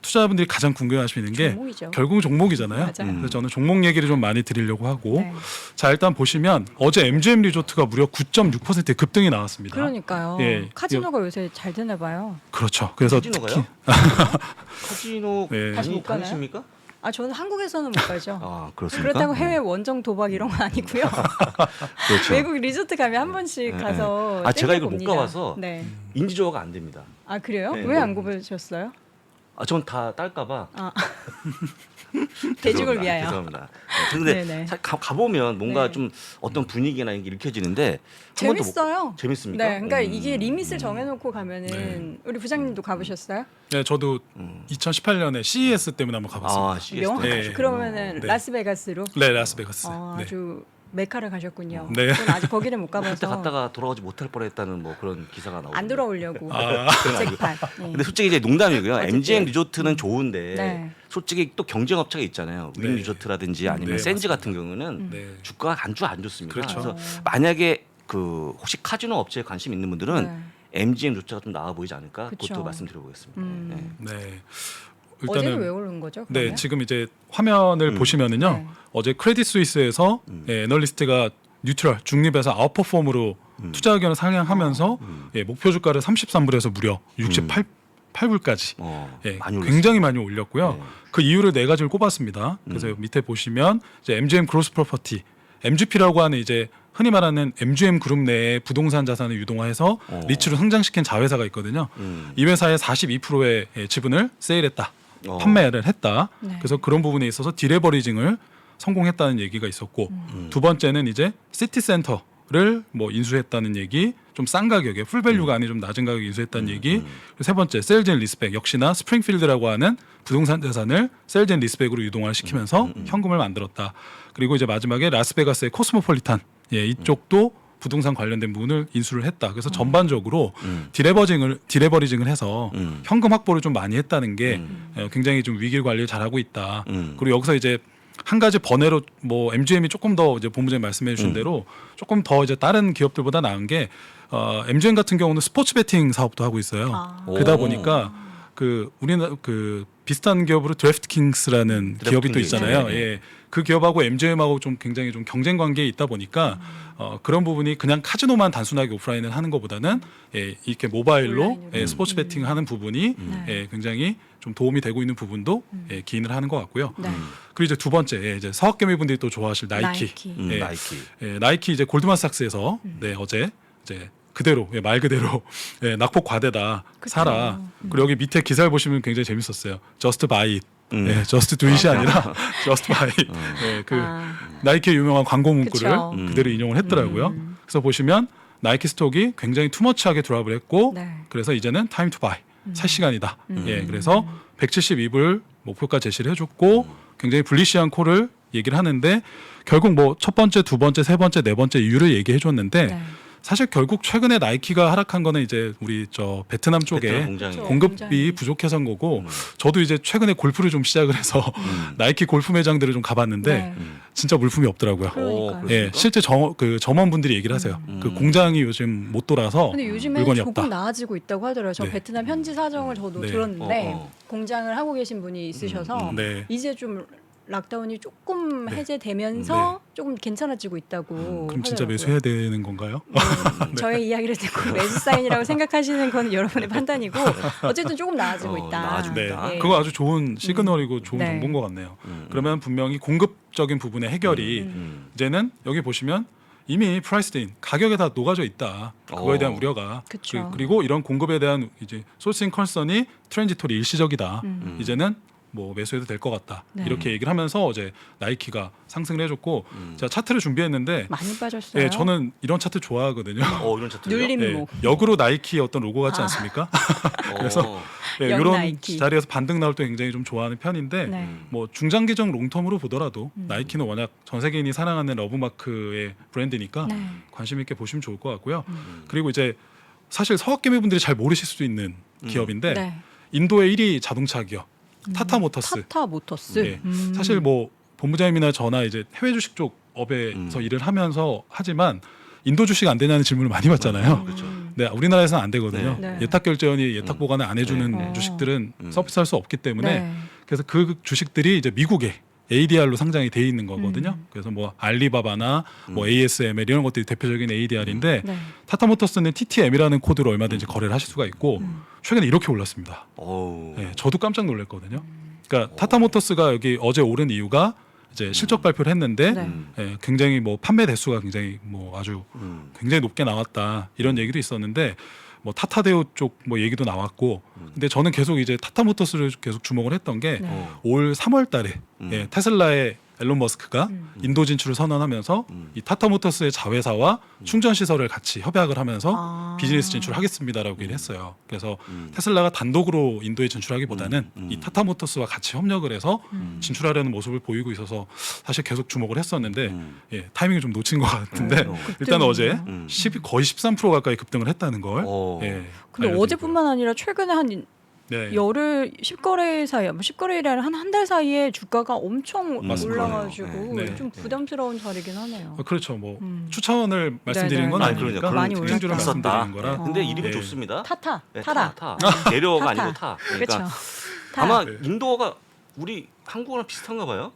투자자분들이 가장 궁금해하시는 게 종목이죠. 결국 종목이잖아요. 맞아요. 그래서 저는 종목 얘기를 좀 많이 드리려고 하고 네. 자 일단 보시면 어제 MGM 리조트가 무려 9.6% 급등이 나왔습니다. 그러니까요. 예. 카지노가 요새 잘 되나 봐요. 그렇죠. 그래서 카지노가요? 특히 카지노 네. 다시 못 가나요? 다니십니까? 아 저는 한국에서는 못 가죠. 아 그렇습니까? 그렇다고 해외 원정 도박 이런 건 아니고요. 그렇죠. 외국 리조트 가면 한 번씩 네, 가서 아, 제가 이걸 못 땡겨봅니다. 가봐서 네. 인지조화가 안 됩니다. 아 그래요? 네, 왜 안 뭐- 고르셨어요? 아, 전 다 딸까봐. 아. 대중을 죄송합니다. 위하여. 죄송합니다. 근데 네네. 가보면 뭔가 네. 좀 어떤 분위기나 이게 읽혀지는데 한 번도 재밌어요. 재밌습니까? 네, 그러니까 이게 리밋을 정해놓고 가면은 우리 부장님도 가보셨어요? 네, 저도 2018년에 CES 때문에 한번 가봤습니다. 아, CS 명확하죠. 네. 그러면은 네. 라스베가스로 네, 라스베가스. 네. 아주 메카를 가셨군요. 네. 저는 아직 거기는 못 그때 가봐서 갔다가 돌아오지 못할 뻔했다는 뭐 그런 기사가 나오고. 안 돌아오려고 아. 잭팟. 네. 근데 솔직히 이제 농담이고요. 어쨌든. MGM 리조트는 좋은데 네. 솔직히 또 경쟁 업체가 있잖아요. 윈 네. 리조트라든지 아니면 네, 센즈 맞습니다. 같은 경우는 네. 주가가 안주 안 좋습니다. 그렇죠. 그래서 만약에 그 혹시 카지노 업체에 관심 있는 분들은 네. MGM 리조트가 좀 나아 보이지 않을까? 그쵸. 그것도 말씀드려보겠습니다. 음. 네. 네. 어제는 왜 오른 거죠? 네, 그러면? 지금 이제 화면을 보시면은요. 네. 어제 크레딧 스위스에서 애널리스트가 뉴트럴 중립에서 아웃퍼폼으로 투자 의견을 상향하면서 목표 주가를 33불에서 무려 68불까지 많이 올렸어요. 굉장히 많이 올렸고요. 네. 그 이유를 네 가지를 꼽았습니다. 그래서 밑에 보시면 이제 MGM 그로스 프로퍼티, MGP라고 하는 이제 흔히 말하는 MGM 그룹 내에 부동산 자산을 유동화해서 리츠로 성장시킨 자회사가 있거든요. 이 회사의 42%의 지분을 세일했다, 판매를 했다. 네. 그래서 그런 부분에 있어서 디레버리징을 성공했다는 얘기가 있었고 두 번째는 이제 시티센터를 뭐 인수했다는 얘기, 좀 싼 가격에 풀밸류가 아닌 좀 낮은 가격에 인수했다는 얘기. 그리고 세 번째 세일즈 앤 리스백, 역시나 스프링필드라고 하는 부동산 자산을 세일즈 앤 리스백으로 유동화를 시키면서 현금을 만들었다. 그리고 이제 마지막에 라스베가스의 코스모폴리탄, 이쪽도 부동산 관련된 부분을 인수를 했다. 그래서 전반적으로 디레버리징을 해서 현금 확보를 좀 많이 했다는 게 굉장히 좀 위기 관리를 잘하고 있다. 그리고 여기서 이제 한 가지 번외로 뭐 MGM이 조금 더 이제 본부장님 말씀해 주신 대로 조금 더 이제 다른 기업들보다 나은 게 MGM 같은 경우는 스포츠 베팅 사업도 하고 있어요. 그러다 보니까 그 우리나라 그 비슷한 기업으로 드래프트킹스라는 기업이 또 있잖아요. 네. 예. 그 기업하고 MGM하고 좀 굉장히 좀 경쟁 관계에 있다 보니까 그런 부분이 그냥 카지노만 단순하게 오프라인을 하는 것보다는 이렇게 모바일로 온라인으로. 스포츠 베팅을 하는 부분이 굉장히 좀 도움이 되고 있는 부분도 기인을 하는 것 같고요. 네. 그리고 이제 두 번째 이제 사업개미분들이 또 좋아하실 나이키. 예. 나이키. 나이키 이제 골드만삭스에서 어제 이제 그대로 말 그대로 낙폭 과대다 사라. 그리고 여기 밑에 기사를 보시면 굉장히 재밌었어요. Just buy it. just do it이 아니라 just buy it. 그 나이키의 유명한 광고 문구를 그쵸. 그대로 인용을 했더라고요. 그래서 보시면 나이키 스톡이 굉장히 투머치하게 드랍을 했고 네. 그래서 이제는 타임 투 바이 살 시간이다. 그래서 172불 목표가 제시를 해줬고 굉장히 불리시한 콜을 얘기를 하는데 결국 뭐 첫 번째, 두 번째, 세 번째, 네 번째 이유를 얘기해줬는데 네. 사실 결국 최근에 나이키가 하락한 거는 이제 우리 저 베트남 쪽에 베트남 공장이. 공급이 공장이. 부족해서인 거고 저도 이제 최근에 골프를 좀 시작을 해서 나이키 골프 매장들을 좀 가봤는데 네. 진짜 물품이 없더라고요. 그러니까요. 예, 실제 그 점원분들이 얘기를 하세요. 그 공장이 요즘 못 돌아서 근데 요즘에 물건이 조금 없다. 나아지고 있다고 하더라고요. 저 네. 베트남 현지 사정을 저도 네. 들었는데 어. 공장을 하고 계신 분이 있으셔서 네. 이제 좀 락다운이 조금 해제되면서 조금 괜찮아지고 있다고 그럼 진짜 하더라고요. 매수해야 되는 건가요? 저의 이야기를 듣고 매수 사인이라고 생각하시는 건 여러분의 판단이고 어쨌든 조금 나아지고 있다. 나아지고 네, 있다. 예. 그거 아주 좋은 시그널이고 좋은 네. 정보인 것 같네요. 그러면 분명히 공급적인 부분의 해결이 이제는 여기 보시면 이미 프라이스인 가격에 다 녹아져 있다. 그거에 대한 우려가 그쵸. 그리고 이런 공급에 대한 이제 소싱 컨선이 트랜지토리 일시적이다. 이제는 뭐 매수해도 될 것 같다. 네. 이렇게 얘기를 하면서 어제 나이키가 상승을 해줬고 제가 차트를 준비했는데 많이 빠졌어요. 예, 저는 이런 차트 좋아하거든요. 이런 차트요? 눌림목. 예, 역으로 나이키 어떤 로고 같지 않습니까? 그래서 예, 역 이런 나이키. 자리에서 반등 나올 때 굉장히 좀 좋아하는 편인데 네. 뭐 중장기적 롱텀으로 보더라도 나이키는 워낙 전 세계인이 사랑하는 러브마크의 브랜드니까 네. 관심 있게 보시면 좋을 것 같고요. 그리고 이제 사실 서학개미 분들이 잘 모르실 수도 있는 기업인데 네. 인도의 1위 자동차 기업 타타 모터스. 타타 모터스. 예. 사실 뭐 본부장님이나 저나 이제 해외 주식 쪽 업에서 일을 하면서 하지만 인도 주식 안 되냐는 질문을 많이 받잖아요. 그렇죠. 네, 우리나라에서는 안 되거든요. 네. 예탁 결제원이 예탁 보관을 안 해주는 네. 주식들은 서비스할 수 없기 때문에 네. 그래서 그 주식들이 이제 미국에 ADR로 상장이 돼 있는 거거든요. 그래서 뭐 알리바바나 뭐 ASML 이런 것들이 대표적인 ADR인데 네. 타타모터스는 TTM이라는 코드로 얼마든지 거래를 하실 수가 있고 최근에 이렇게 올랐습니다. 어우. 네, 저도 깜짝 놀랐거든요. 그러니까 타타모터스가 여기 어제 오른 이유가 이제 실적 발표를 했는데 네. 예, 굉장히 뭐 판매 대수가 굉장히 뭐 아주 굉장히 높게 나왔다 이런 얘기도 있었는데 뭐 타타데오 쪽 뭐 얘기도 나왔고 근데 저는 계속 이제 타타모터스를 계속 주목을 했던 게 네. 올 3월달에 예, 테슬라의 앨런 머스크가 인도 진출을 선언하면서 이 타타모터스의 자회사와 충전 시설을 같이 협약을 하면서 아. 비즈니스 진출하겠습니다라고 얘기를 했어요. 그래서 테슬라가 단독으로 인도에 진출하기보다는 이 타타모터스와 같이 협력을 해서 진출하려는 모습을 보이고 있어서 사실 계속 주목을 했었는데 예, 타이밍을 좀 놓친 것 같은데 일단 어제 거의 13% 가까이 급등을 했다는 걸. 예, 근데 알려드리고요. 어제뿐만 아니라 최근에 한 네. 열흘 10거래 사이에 뭐 10거래일에 한 달 사이에 주가가 엄청 맞습니다. 올라가지고 네. 좀 부담스러운 자리긴 하네요. 그렇죠. 뭐 추천을 말씀드리는 네, 건 네. 아니니까 그러니까 많이 특징주를 올랐다. 말씀드리는 거라. 네. 근데 이름이 예. 좋습니다. 타타, 네, 타라. 타. 내려가 타타. 아니고 타. 그러니까 그렇죠. 타. 아마 네. 인도어가 우리 한국어랑 비슷한가 봐요.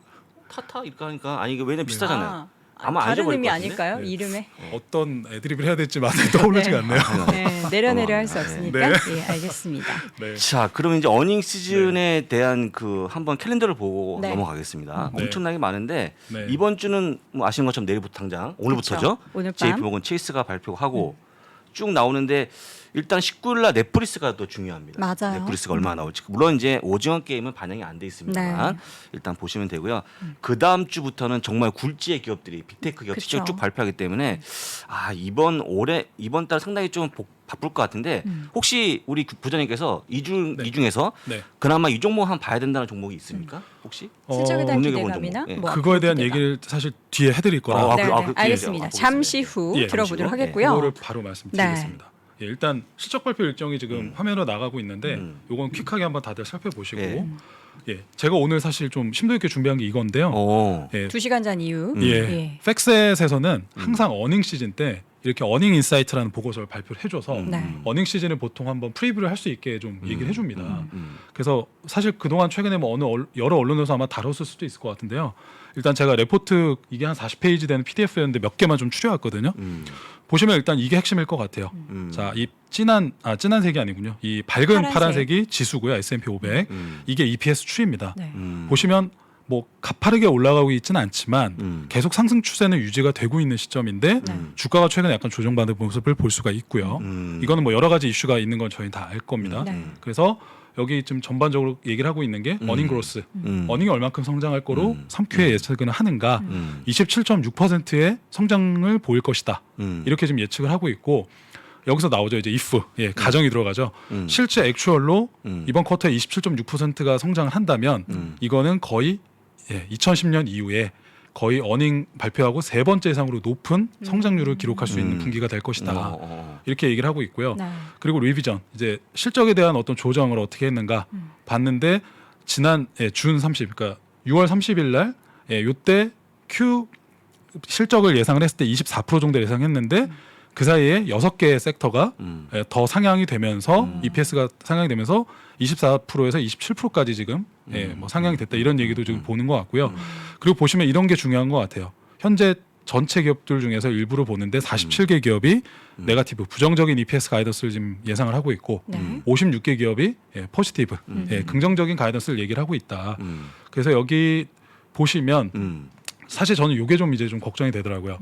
타타 이렇게 하니까 아니 이게 왜냐면 비슷하잖아요. 아마 다른 잊어버릴 의미 것 같은데? 아닐까요? 네. 이름에. 어떤 애드립을 해야 될지 맛이 떠오르지가 않네요. 네, 내려 할 수 없으니까. 네. 예, 알겠습니다. 네. 자, 그러면 이제 어닝 시즌에 대한 그 한번 캘린더를 보고 네. 넘어가겠습니다. 네. 엄청나게 많은데 네. 이번 주는 뭐 아시는 것처럼 내일부터 당장 오늘부터죠. 그렇죠. 오늘 밤. JP 모건 체이스가 발표하고 쭉 나오는데 일단 19일 날 넷플릭스가 또 중요합니다. 맞아요. 넷플릭스가 얼마나 나올지. 물론 이제 오징어 게임은 반영이 안 돼 있습니다만 네. 일단 보시면 되고요. 그 다음 주부터는 정말 굴지의 기업들이 빅테크 기업들이 그쵸. 쭉 발표하기 때문에 이번 달 상당히 좀 바쁠 것 같은데 혹시 우리 부장님께서 이 중에서 네. 그나마 이 종목 한 봐야 된다는 종목이 있습니까? 혹시? 실적에 대한 눈여겨본 기대감이나 종목. 예. 뭐 그거에 대한 기대감. 얘기를 사실 뒤에 해드릴 거라. 아, 네, 그- 아, 네, 그- 알겠습니다. 예, 잠시 후 예, 들어보도록 잠시 후. 하겠고요. 그거를 바로 말씀드리겠습니다. 예, 일단 실적 발표 일정이 지금 화면으로 나가고 있는데 요건 퀵하게 한번 다들 살펴보시고 예. 예, 제가 오늘 사실 좀 심도 있게 준비한 게 이건데요. 오. 예, 2시간 전 이후. 예. 팩셋에서는 항상 어닝 시즌 때 이렇게 어닝 인사이트라는 보고서를 발표를 해줘서 네. 어닝 시즌을 보통 한번 프리뷰를 할 수 있게 좀 얘기를 해줍니다. 그래서 사실 그동안 최근에 뭐 여러 언론에서 아마 다뤘을 수도 있을 것 같은데요. 일단 제가 레포트 이게 한 40페이지 되는 PDF였는데 몇 개만 좀 추려왔거든요. 보시면 일단 이게 핵심일 것 같아요. 자, 이 진한 색이 아니군요. 이 밝은 파란색이 지수고요. S&P 500. 이게 EPS 추이입니다. 네. 보시면 뭐 가파르게 올라가고 있지는 않지만 계속 상승 추세는 유지가 되고 있는 시점인데 주가가 최근에 약간 조정받는 모습을 볼 수가 있고요. 이거는 뭐 여러 가지 이슈가 있는 건 저희 다 알 겁니다. 네. 그래서 여기 좀 전반적으로 얘기를 하고 있는 게 어닝 그로스, 어닝이 얼만큼 성장할 거로 3Q에 예측을 하는가, 27.6%의 성장을 보일 것이다. 이렇게 지금 예측을 하고 있고 여기서 나오죠 이제 if 가정이 들어가죠. 실제 액추얼로 이번 쿼터에 27.6%가 성장을 한다면 이거는 거의 2010년 이후에 거의 어닝 발표하고 세 번째 이상으로 높은 성장률을 기록할 수 있는 분기가 될 것이다. 이렇게 얘기를 하고 있고요. 네. 그리고 리비전 이제 실적에 대한 어떤 조정을 어떻게 했는가 봤는데 지난 준 30, 그러니까 6월 30일 날 요때 Q 실적을 예상을 했을 때 24% 정도 예상했는데 그 사이에 6개의 섹터가 더 상향이 되면서 EPS가 상향이 되면서 24%에서 27%까지 지금 뭐 상향이 됐다 이런 얘기도 지금 보는 것 같고요. 그리고 보시면 이런 게 중요한 것 같아요. 현재 전체 기업들 중에서 일부를 보는데 47개 기업이 네거티브 부정적인 EPS 가이던스를 지금 예상을 하고 있고 네. 56개 기업이 포지티브 긍정적인 가이던스를 얘기를 하고 있다. 그래서 여기 보시면 사실 저는 이게 좀 이제 좀 걱정이 되더라고요.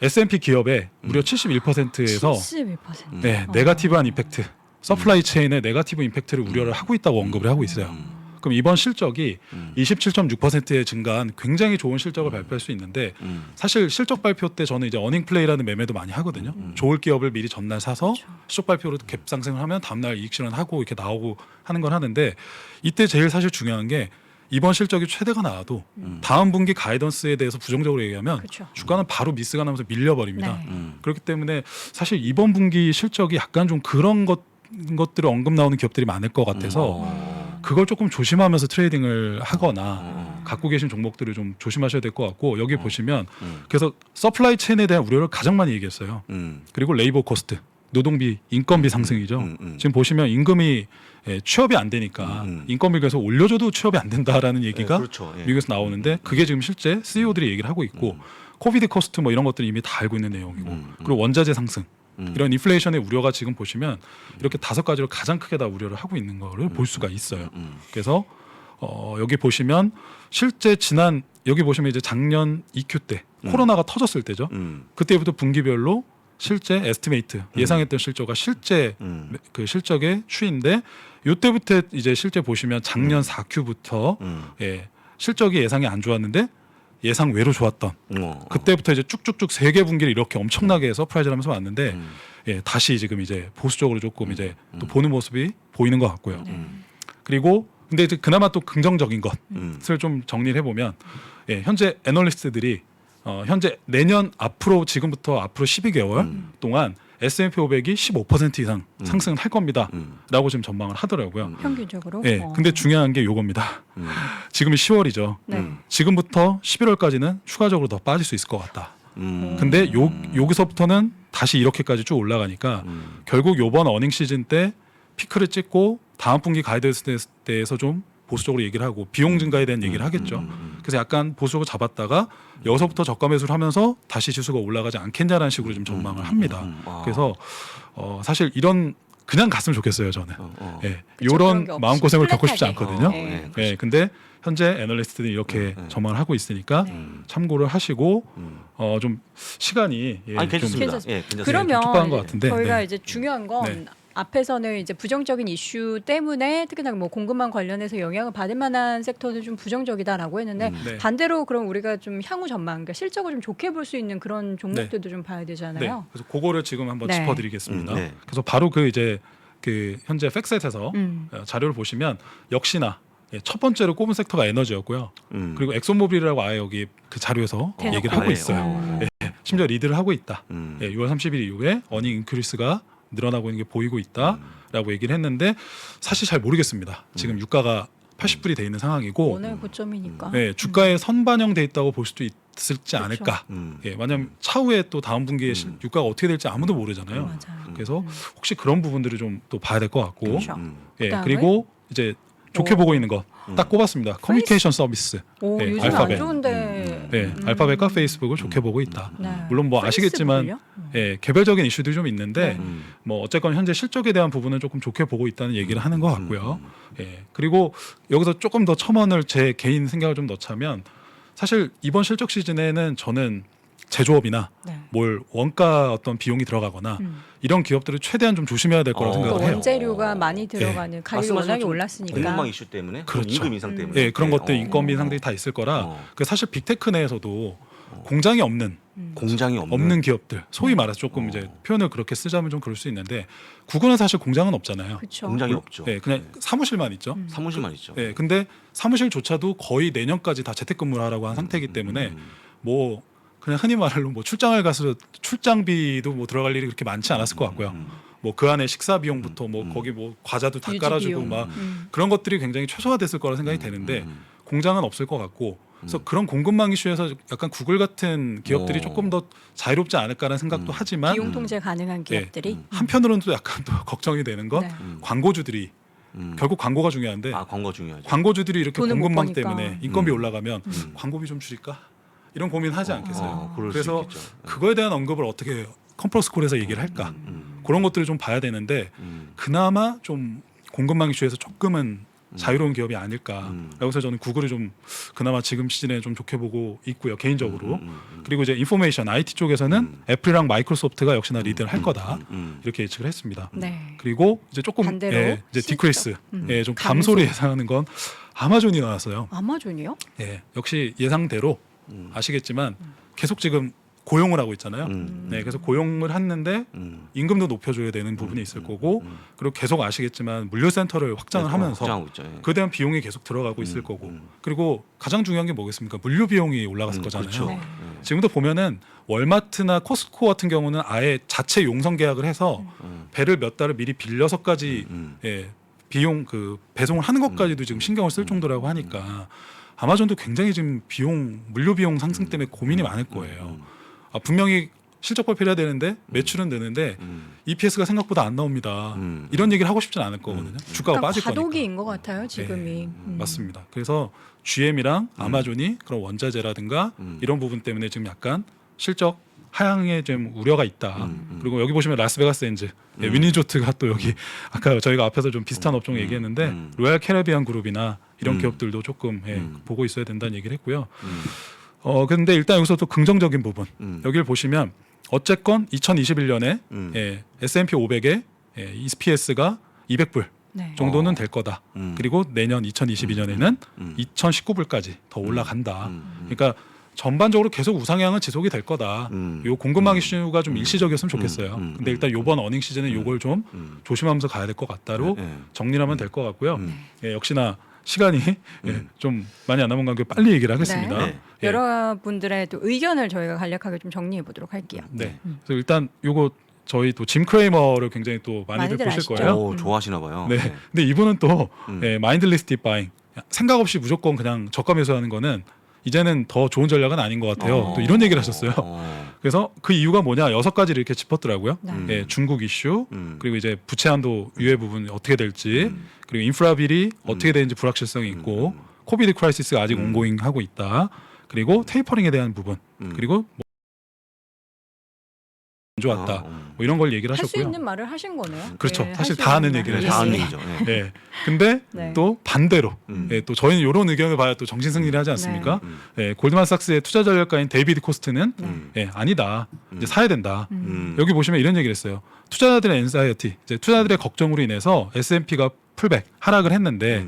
S&P 기업의 무려 71%에서 71%. 네거티브한 임팩트, 서플라이 체인의 네거티브 임팩트를 우려를 하고 있다고 언급을 하고 있어요. 그럼 이번 실적이 27.6%의 증가한 굉장히 좋은 실적을 발표할 수 있는데 사실 실적 발표 때 저는 이제 어닝 플레이라는 매매도 많이 하거든요. 좋을 기업을 미리 전날 사서 실적 발표로 갭 상승을 하면 다음날 이익 실현하고 이렇게 나오고 하는 걸 하는데 이때 제일 사실 중요한 게 이번 실적이 최대가 나와도 다음 분기 가이던스에 대해서 부정적으로 얘기하면 그렇죠. 주가는 바로 미스가 나면서 밀려버립니다. 네. 그렇기 때문에 사실 이번 분기 실적이 약간 좀 그런 것들을 언급 나오는 기업들이 많을 것 같아서 그걸 조금 조심하면서 트레이딩을 하거나 갖고 계신 종목들을 좀 조심하셔야 될 것 같고 여기 보시면 그래서 서플라이 체인에 대한 우려를 가장 많이 얘기했어요. 그리고 레이버 코스트, 노동비, 인건비 상승이죠. 지금 보시면 임금이 취업이 안 되니까 인건비를 계속 올려줘도 취업이 안 된다라는 얘기가 그렇죠. 예. 미국에서 나오는데 그게 지금 실제 CEO들이 얘기를 하고 있고 코비드 코스트 뭐 이런 것들이 이미 다 알고 있는 내용이고 그리고 원자재 상승 이런 인플레이션의 우려가 지금 보시면 이렇게 5가지로 가장 크게 다 우려를 하고 있는 거를 볼 수가 있어요. 그래서 여기 보시면 실제 지난 여기 보시면 이제 작년 2Q 때 코로나가 터졌을 때죠. 그때부터 분기별로 실제 에스티메이트 예상했던 실적과 실제 그 실적의 추이인데 이때부터 이제 실제 보시면 작년 4Q부터 예, 실적이 예상이 안 좋았는데 예상 외로 좋았던 그때부터 이제 쭉쭉쭉 3개 분기를 이렇게 엄청나게 서프라이즈를 하면서 왔는데 예, 다시 지금 이제 보수적으로 조금 이제 또 보는 모습이 보이는 것 같고요. 그리고 근데 이제 그나마 또 긍정적인 것을 좀 정리를 해보면 예, 현재 애널리스트들이 현재 내년 앞으로 지금부터 앞으로 12개월 동안 S&P 500이 15% 이상 상승을 할 겁니다라고 지금 전망을 하더라고요. 평균적으로. 예, 근데 중요한 게 요겁니다. 지금이 10월이죠. 네. 지금부터 11월까지는 추가적으로 더 빠질 수 있을 것 같다. 근데 여기서부터는 다시 이렇게까지 쭉 올라가니까 결국 요번 어닝 시즌 때 피크를 찍고 다음 분기 가이드에 대해서 좀 보수적으로 얘기를 하고 비용 증가에 대한 얘기를 하겠죠. 그래서 약간 보수적으로 잡았다가 여기서부터 저가 매수를 하면서 다시 지수가 올라가지 않겠냐라는 식으로 좀 전망을 합니다. 그래서 사실 이런 그냥 갔으면 좋겠어요 저는. 예, 그쵸, 그런 이런 게 없이 마음고생을 겪고 싶지 플랫하게. 않거든요. 네. 예, 근데 현재 애널리스트들이 이렇게 전망을 하고 있으니까 참고를 하시고 좀 시간이 예, 아니 좀 괜찮습니다. 괜찮습니다. 예, 괜찮습니다. 그러면 촉박한 것 같은데, 저희가 네. 이제 중요한 건 네. 앞에서는 이제 부정적인 이슈 때문에 특히나 뭐 공급망 관련해서 영향을 받을 만한 섹터는 좀 부정적이다라고 했는데 네. 반대로 그럼 우리가 좀 향후 전망, 그러니까 실적을 좀 좋게 볼 수 있는 그런 종목들도 좀 봐야 네, 되잖아요. 그래서 그거를 지금 한번 네. 짚어드리겠습니다. 네. 그래서 바로 그 이제 그 현재 팩셋에서 음. 자료를 보시면 역시나 예, 첫 번째로 꼽은 섹터가 에너지였고요. 그리고 엑소모빌이라고 아예 여기 그 자료에서 대놓고. 얘기를 하고 아예, 있어요. 예, 심지어 리드를 하고 있다. 예, 6월 30일 이후에 어닝 인크리스가 늘어나고 있는 게 보이고 있다라고 얘기를 했는데 사실 잘 모르겠습니다. 지금 유가가 80불이 돼 있는 상황이고 오늘 고점이니까. 예, 주가에 선반영돼 있다고 볼 수도 있을지 그렇죠. 않을까. 예, 왜냐하면 차후에 또 다음 분기에 유가가 어떻게 될지 아무도 모르잖아요. 맞아요. 그래서 혹시 그런 부분들을 좀 또 봐야 될 것 같고, 그렇죠. 예, 그다음에? 그리고 이제 좋게 오. 보고 있는 거 딱 꼽았습니다. 커뮤니케이션 서비스. 오, 예, 요즘 알파벳. 안 좋은데. 네, 알파벳과 페이스북을 좋게 보고 있다. 네. 물론 뭐 아시겠지만 페이스북을요? 예, 개별적인 이슈들이 좀 있는데 네. 뭐 어쨌건 현재 실적에 대한 부분은 조금 좋게 보고 있다는 얘기를 하는 것 같고요. 예, 그리고 여기서 조금 더 첨언을 제 개인 생각을 좀 넣자면 사실 이번 실적 시즌에는 저는 제조업이나 네. 뭘 원가 어떤 비용이 들어가거나 이런 기업들을 최대한 좀 조심해야 될 거라고 어. 생각을 또 해요. 원재료가 많이 들어가는 가격이 워낙에 올랐으니까. 공급망 이슈 때문에, 그렇죠. 임금 인상 때문에, 예, 그런 것들 어. 인건비 인상들이 다 있을 거라 어. 그 사실 빅테크 내에서도 공장이 없는 공장이 없는 기업들 소위 말해서 조금 이제 표현을 그렇게 쓰자면 좀 그럴 수 있는데 구글은 사실 공장은 없잖아요. 그렇죠. 공장이 없죠. 예, 그냥 사무실만 있죠. 사무실만 있죠. 예, 근데 사무실조차도 거의 내년까지 다 재택근무를 하라고 한 상태이기 때문에 뭐 그냥 흔히 말로 뭐 출장을 가서 출장비도 뭐 들어갈 일이 그렇게 많지 않았을 것 같고요. 뭐 그 안에 식사 비용부터 뭐 거기 뭐 과자도 다 유지 깔아주고 비용. 막 그런 것들이 굉장히 최소화됐을 거라 생각이 되는데 공장은 없을 것 같고 그래서 그런 공급망 이슈에서 약간 구글 같은 기업들이 오. 조금 더 자유롭지 않을까라는 생각도 하지만 비용 통제 가능한 예, 기업들이. 한편으로는 또 약간 또 걱정이 되는 건 네. 광고주들이 결국 광고가 중요한데 아 광고 중요하죠. 광고주들이 이렇게 돈을 못 공급망 버니까. 때문에 인건비 올라가면 광고비 좀 줄일까 이런 고민하지 않겠어요. 그럴 수 그래서 있겠죠. 그거에 대한 언급을 어떻게 컴플러스콜에서 얘기를 할까 그런 것들을 좀 봐야 되는데 그나마 좀 공급망 이슈에서 조금은 자유로운 기업이 아닐까라고 해서 저는 구글을 좀 그나마 지금 시즌에 좀 좋게 보고 있고요, 개인적으로. 그리고 이제 인포메이션 IT 쪽에서는 애플이랑 마이크로소프트가 역시나 리드를 할 거다 이렇게 예측을 했습니다. 네. 그리고 이제 조금 반대로 이제 실적? 디크리스, 좀 감소를 예상하는 건 아마존이 나왔어요. 아마존이요? 역시 예상대로 아시겠지만 계속 지금 고용을 하고 있잖아요. 그래서 고용을 했는데 임금도 높여줘야 되는 부분이 있을 거고, 그리고 계속 아시겠지만 물류센터를 확장을 하면서 확장하고 있죠. 예. 그에 대한 비용이 계속 들어가고 있을 거고, 그리고 가장 중요한 게 뭐겠습니까? 물류 비용이 올라갔을 거잖아요. 그렇죠. 네. 지금도 보면은 월마트나 코스트코 같은 경우는 아예 자체 용선 계약을 해서 배를 몇 달을 미리 빌려서까지 비용 그 배송을 하는 것까지도 지금 신경을 쓸 정도라고 하니까 아마존도 굉장히 지금 물류 비용 상승 때문에 고민이 많을 거예요. 분명히 실적 발표를 해야 되는데 매출은 느는데 EPS가 생각보다 안 나옵니다. 이런 얘기를 하고 싶진 않을 거거든요. 주가가 그러니까 빠질 거니까. 과도기인 것 같아요, 지금이. 맞습니다. 그래서 GM이랑 아마존이 그런 원자재라든가 이런 부분 때문에 지금 약간 실적 하향에 좀 우려가 있다. 그리고 여기 보시면 라스베가스 엔즈, 위니조트가 또 여기 아까 저희가 앞에서 좀 비슷한 업종 얘기했는데 로얄 캐리비안 그룹이나 이런 기업들도 조금 보고 있어야 된다는 얘기를 했고요. 근데 일단 여기서 또 긍정적인 부분 여기를 보시면 어쨌건 2021년에 S&P 500의 EPS가 200불 네. 정도는 될 거다. 그리고 내년 2022년에는 2019불까지 더 올라간다. 그러니까 전반적으로 계속 우상향은 지속이 될 거다. 요 공급망 이슈가 좀 일시적이었으면 좋겠어요. 근데 일단 요번 어닝 시즌에 요걸 좀 조심하면서 가야 될 것 같다로 정리를 하면 될 것 같고요. 역시나 시간이 좀 많이 안 남은 관계 빨리 얘기를 하겠습니다. 네. 여러분들의 또 의견을 저희가 간략하게 좀 정리해 보도록 할게요. 네. 그래서 일단 요거 저희 또 짐 크레이머를 굉장히 또 많이들 많이들 보실 아시죠? 거예요. 좋아하시나 봐요. 네. 근데 이분은 또 마인드리스 딥바잉, 생각 없이 무조건 그냥 저가 매수하는 거는 이제는 더 좋은 전략은 아닌 것 같아요. 또 이런 얘기를 하셨어요. 그래서 그 이유가 뭐냐 6가지를 이렇게 짚었더라고요. 네. 중국 이슈, 그리고 이제 부채 한도 유예 부분 어떻게 될지, 그리고 인프라 빌이 어떻게 되는지 불확실성이 있고, 코비드 크라이시스가 아직 온고잉 하고 있다. 그리고 테이퍼링에 대한 부분, 그리고 안 좋았다. 뭐 이런 걸 얘기를 할 수 하셨고요. 있는 말을 하신 거네요. 그렇죠. 네, 사실 할수 다 하는 있는 얘기를 말. 다 하는 예. 얘기죠. 예. 네. 근데 네. 또 반대로 또 저희는 이런 의견을 봐야 또 정신 승리를 하지 않습니까? 골드만삭스의 투자 전략가인 데이비드 코스트는 아니다. 이제 사야 된다. 여기 보시면 이런 얘기를 했어요. 투자자들의 엔사이어티, 이제 투자자들의 걱정으로 인해서 S&P가 풀백 하락을 했는데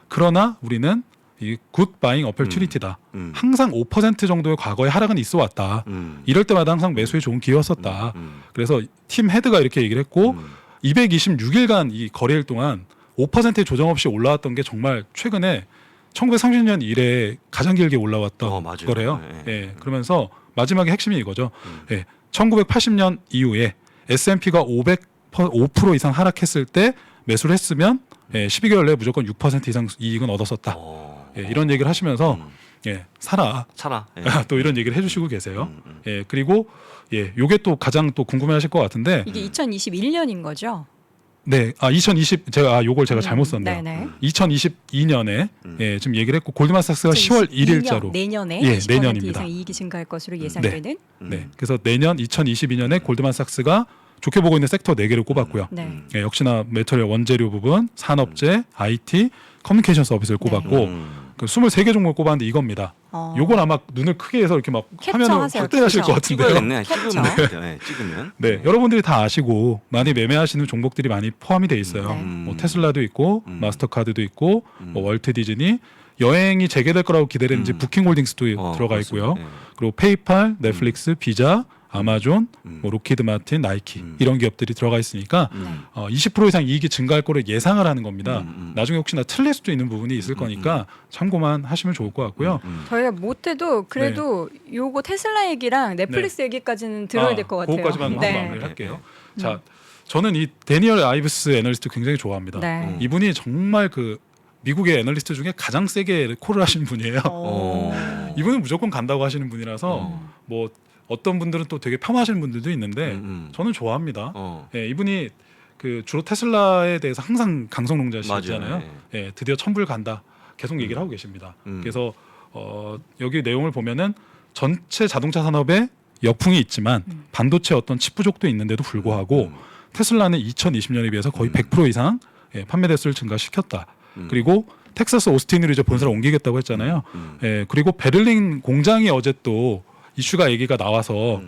그러나 우리는 이 굿 바잉 어퍼튜니티다. 항상 5% 정도의 과거의 하락은 있어 왔다. 이럴 때마다 항상 매수에 좋은 기회였었다. 그래서 팀 헤드가 이렇게 얘기를 했고 226일간 이 거래일 동안 5%의 조정 없이 올라왔던 게 정말 최근에 1930년 이래 가장 길게 올라왔던 맞아요. 거래요. 그러면서 마지막에 핵심이 이거죠. 1980년 이후에 S&P가 5% 이상 하락했을 때 매수를 했으면 12개월 내에 무조건 6% 이상 이익은 얻었었다. 이런 얘기를 하시면서 사라. 또 이런 얘기를 해주시고 계세요. 그리고 요게 또 가장 또 궁금해하실 것 같은데 이게 2021년인 거죠? 네, 2020 요걸 제가 잘못 썼네요. 네네. 2022년에 지금 얘기를 했고 골드만삭스가 10월 1일자로 내년에 예, 20% 내년입니다. 이상 이익이 증가할 것으로 예상되는. 그래서 내년 2022년에 골드만삭스가 좋게 보고 있는 섹터 4개를 꼽았고요. 네. 역시나 메터리얼 원재료 부분, 산업재, IT, 커뮤니케이션 서비스를 꼽았고 그 23개 종목을 꼽았는데 이겁니다. 요건 아마 눈을 크게 해서 이렇게 막 화면을 캡처하세요, 확대하실 것 같은데요. 찍어야겠네. 캡처. 찍으면. 네, 여러분들이 다 아시고 많이 매매하시는 종목들이 많이 포함이 돼 있어요. 네. 뭐 테슬라도 있고 마스터카드도 있고 뭐 월트 디즈니, 여행이 재개될 거라고 기대되는지 부킹홀딩스도 들어가 있고요. 그리고 페이팔, 넷플릭스, 비자, 아마존, 뭐 로키드 마틴, 나이키 이런 기업들이 들어가 있으니까 20% 이상 이익이 증가할 거를 예상을 하는 겁니다. 나중에 혹시나 틀릴 수도 있는 부분이 있을 거니까 참고만 하시면 좋을 것 같고요. 저희가 못해도 그래도 요거 테슬라 얘기랑 넷플릭스 얘기까지는 들어야 될 것 같아요. 그것까지만 네. 마무리를 할게요. 자, 저는 이 데니얼 아이브스 애널리스트 굉장히 좋아합니다. 네. 이분이 정말 그 미국의 애널리스트 중에 가장 세게 콜을 하신 분이에요. 이분은 무조건 간다고 하시는 분이라서 뭐 어떤 분들은 또 되게 폄하하시는 분들도 있는데 저는 좋아합니다. 이분이 그 주로 테슬라에 대해서 항상 강성농자시잖아요. 드디어 1000불 간다 계속 얘기를 하고 계십니다. 그래서 여기 내용을 보면은 전체 자동차 산업에 역풍이 있지만 반도체 어떤 칩 부족도 있는데도 불구하고 테슬라는 2020년에 비해서 거의 100% 이상 판매 대수를 증가시켰다. 그리고 텍사스 오스틴으로 이제 본사를 옮기겠다고 했잖아요. 예, 그리고 베를린 공장이 어제 또 이슈가 얘기가 나와서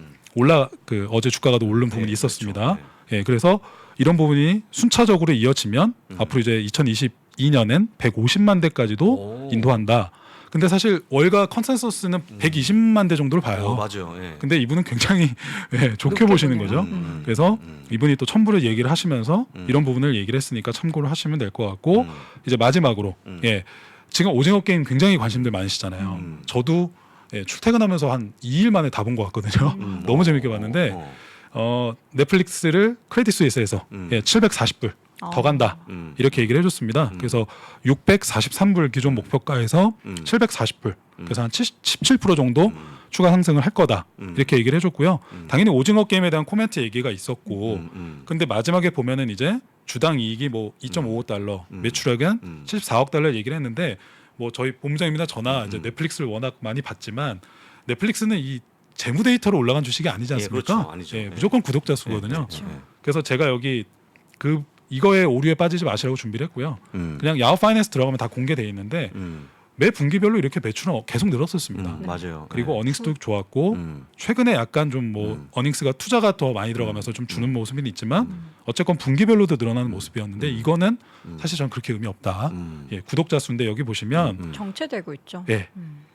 어제 주가가 오른 부분이 있었습니다. 그렇죠. 예, 그래서 이런 부분이 순차적으로 이어지면 앞으로 이제 2022년엔 150만 대까지도 오. 인도한다. 근데 사실 월가 컨센서스는 120만 대 정도를 봐요. 맞아요. 예. 근데 이분은 굉장히 예, 좋게 높게 보시는 보네요. 거죠. 그래서 이분이 또 첨부를 얘기를 하시면서 이런 부분을 얘기를 했으니까 참고를 하시면 될 것 같고 이제 마지막으로 예, 지금 오징어 게임 굉장히 관심들 많으시잖아요. 저도 예, 출퇴근하면서 한 2일 만에 다 본 것 같거든요. 너무 재밌게 봤는데 넷플릭스를 크레딧 스위스에서 예, 740불 더 간다 이렇게 얘기를 해줬습니다. 그래서 643불 기존 목표가에서 740불 그래서 한 17% 정도 추가 상승을 할 거다 이렇게 얘기를 해줬고요. 당연히 오징어 게임에 대한 코멘트 얘기가 있었고 근데 마지막에 보면은 이제 주당 이익이 뭐 2.55달러 매출액은 74억 달러 얘기를 했는데 뭐 저희 본부장님이나 저나 이제 넷플릭스를 워낙 많이 봤지만 넷플릭스는 이 재무 데이터로 올라간 주식이 아니지 않습니까? 그렇죠. 아니죠. 예, 네. 무조건 구독자 수거든요. 네. 그래서 제가 여기 이거에 오류에 빠지지 마시라고 준비를 했고요. 그냥 야후 파이낸스 들어가면 다 공개돼 있는데 매 분기별로 이렇게 매출은 계속 늘었었습니다. 맞아요. 그리고 네. 어닝스도 좋았고 최근에 약간 좀 뭐 어닝스가 투자가 더 많이 들어가면서 좀 주는 모습은 있지만 어쨌건 분기별로도 늘어나는 모습이었는데 이거는 사실 저는 그렇게 의미 없다. 예, 구독자 수인데 여기 보시면 정체되고 있죠. 예,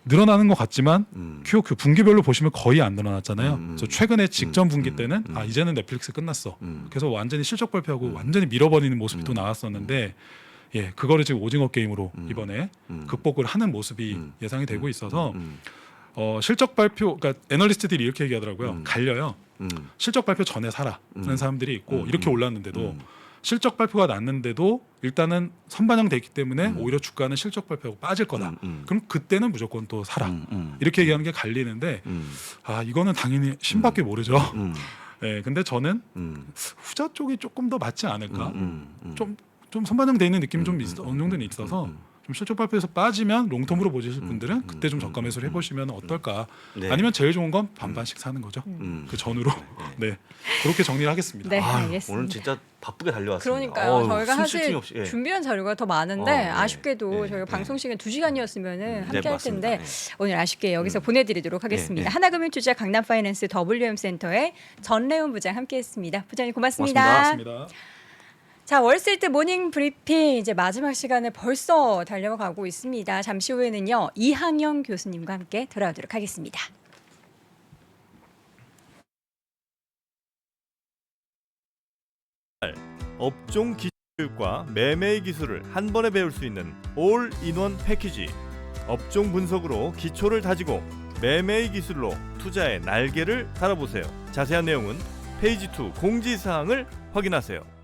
늘어나는 것 같지만 QOQ 분기별로 보시면 거의 안 늘어났잖아요. 그래서 최근에 직전 분기 때는 아 이제는 넷플릭스 끝났어. 그래서 완전히 실적 발표하고 완전히 밀어버리는 모습이 또 나왔었는데 예, 그거를 지금 오징어 게임으로 이번에 극복을 하는 모습이 예상이 되고 있어서 실적 발표, 그러니까 애널리스트들이 이렇게 얘기하더라고요. 갈려요. 실적 발표 전에 사라는 사람들이 있고 이렇게 올랐는데도 실적 발표가 났는데도 일단은 선반영됐기 때문에 오히려 주가는 실적 발표하고 빠질 거다. 그럼 그때는 무조건 또 사라. 이렇게 얘기하는 게 갈리는데 아 이거는 당연히 신밖에 모르죠. 예, 근데 저는 후자 쪽이 조금 더 맞지 않을까. 좀 선반영돼 있는 느낌이 좀 어느 정도는 있어서 좀 실적 발표에서 빠지면 롱텀으로 보실 분들은 그때 좀 저가 매수를 해보시면 어떨까. 네. 아니면 제일 좋은 건 반반씩 사는 거죠. 그 전후로. 네, 그렇게 정리를 하겠습니다. 네, 아유, 알겠습니다. 오늘 진짜 바쁘게 달려왔습니다. 그러니까요. 어우, 저희가 숨 쉴 사실 틈이 없이, 예. 준비한 자료가 더 많은데 네. 아쉽게도 네. 저희가 네. 방송 시간 2시간이었으면 함께 할 맞습니다. 텐데 네. 오늘 아쉽게 여기서 보내드리도록 하겠습니다. 네. 하나금융투자 강남파이낸스 WM센터의 전래훈 부장 함께했습니다. 부장님 고맙습니다. 고맙습니다. 자, 월스트리트 모닝 브리핑 이제 마지막 시간에 벌써 달려가고 있습니다. 잠시 후에는요 이항영 교수님과 함께 돌아오도록 하겠습니다. 업종 기술과 매매 기술을 한 번에 배울 수 있는 올인원 패키지. 업종 분석으로 기초를 다지고 매매의 기술로 투자의 날개를 달아보세요. 자세한 내용은 페이지 2 공지사항을 확인하세요.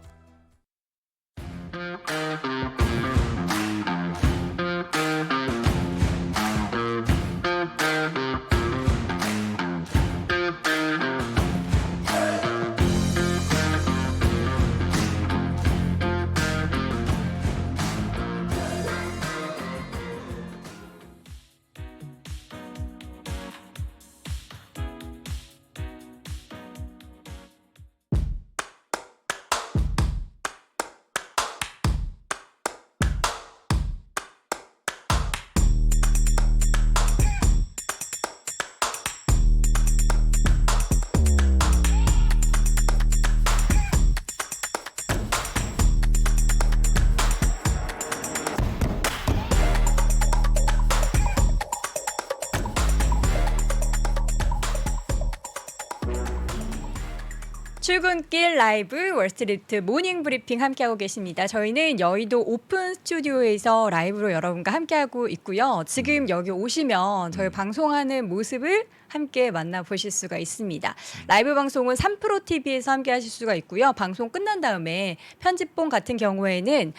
출근길 라이브 월스트리트 모닝 브리핑 함께하고 계십니다. 저희는 여의도 오픈 스튜디오에서 라이브로 여러분과 함께하고 있고요. 지금 여기 오시면 저희 방송하는 모습을 함께 만나보실 수가 있습니다. 라이브 방송은 3프로TV에서 함께하실 수가 있고요. 방송 끝난 다음에 편집본 같은 경우에는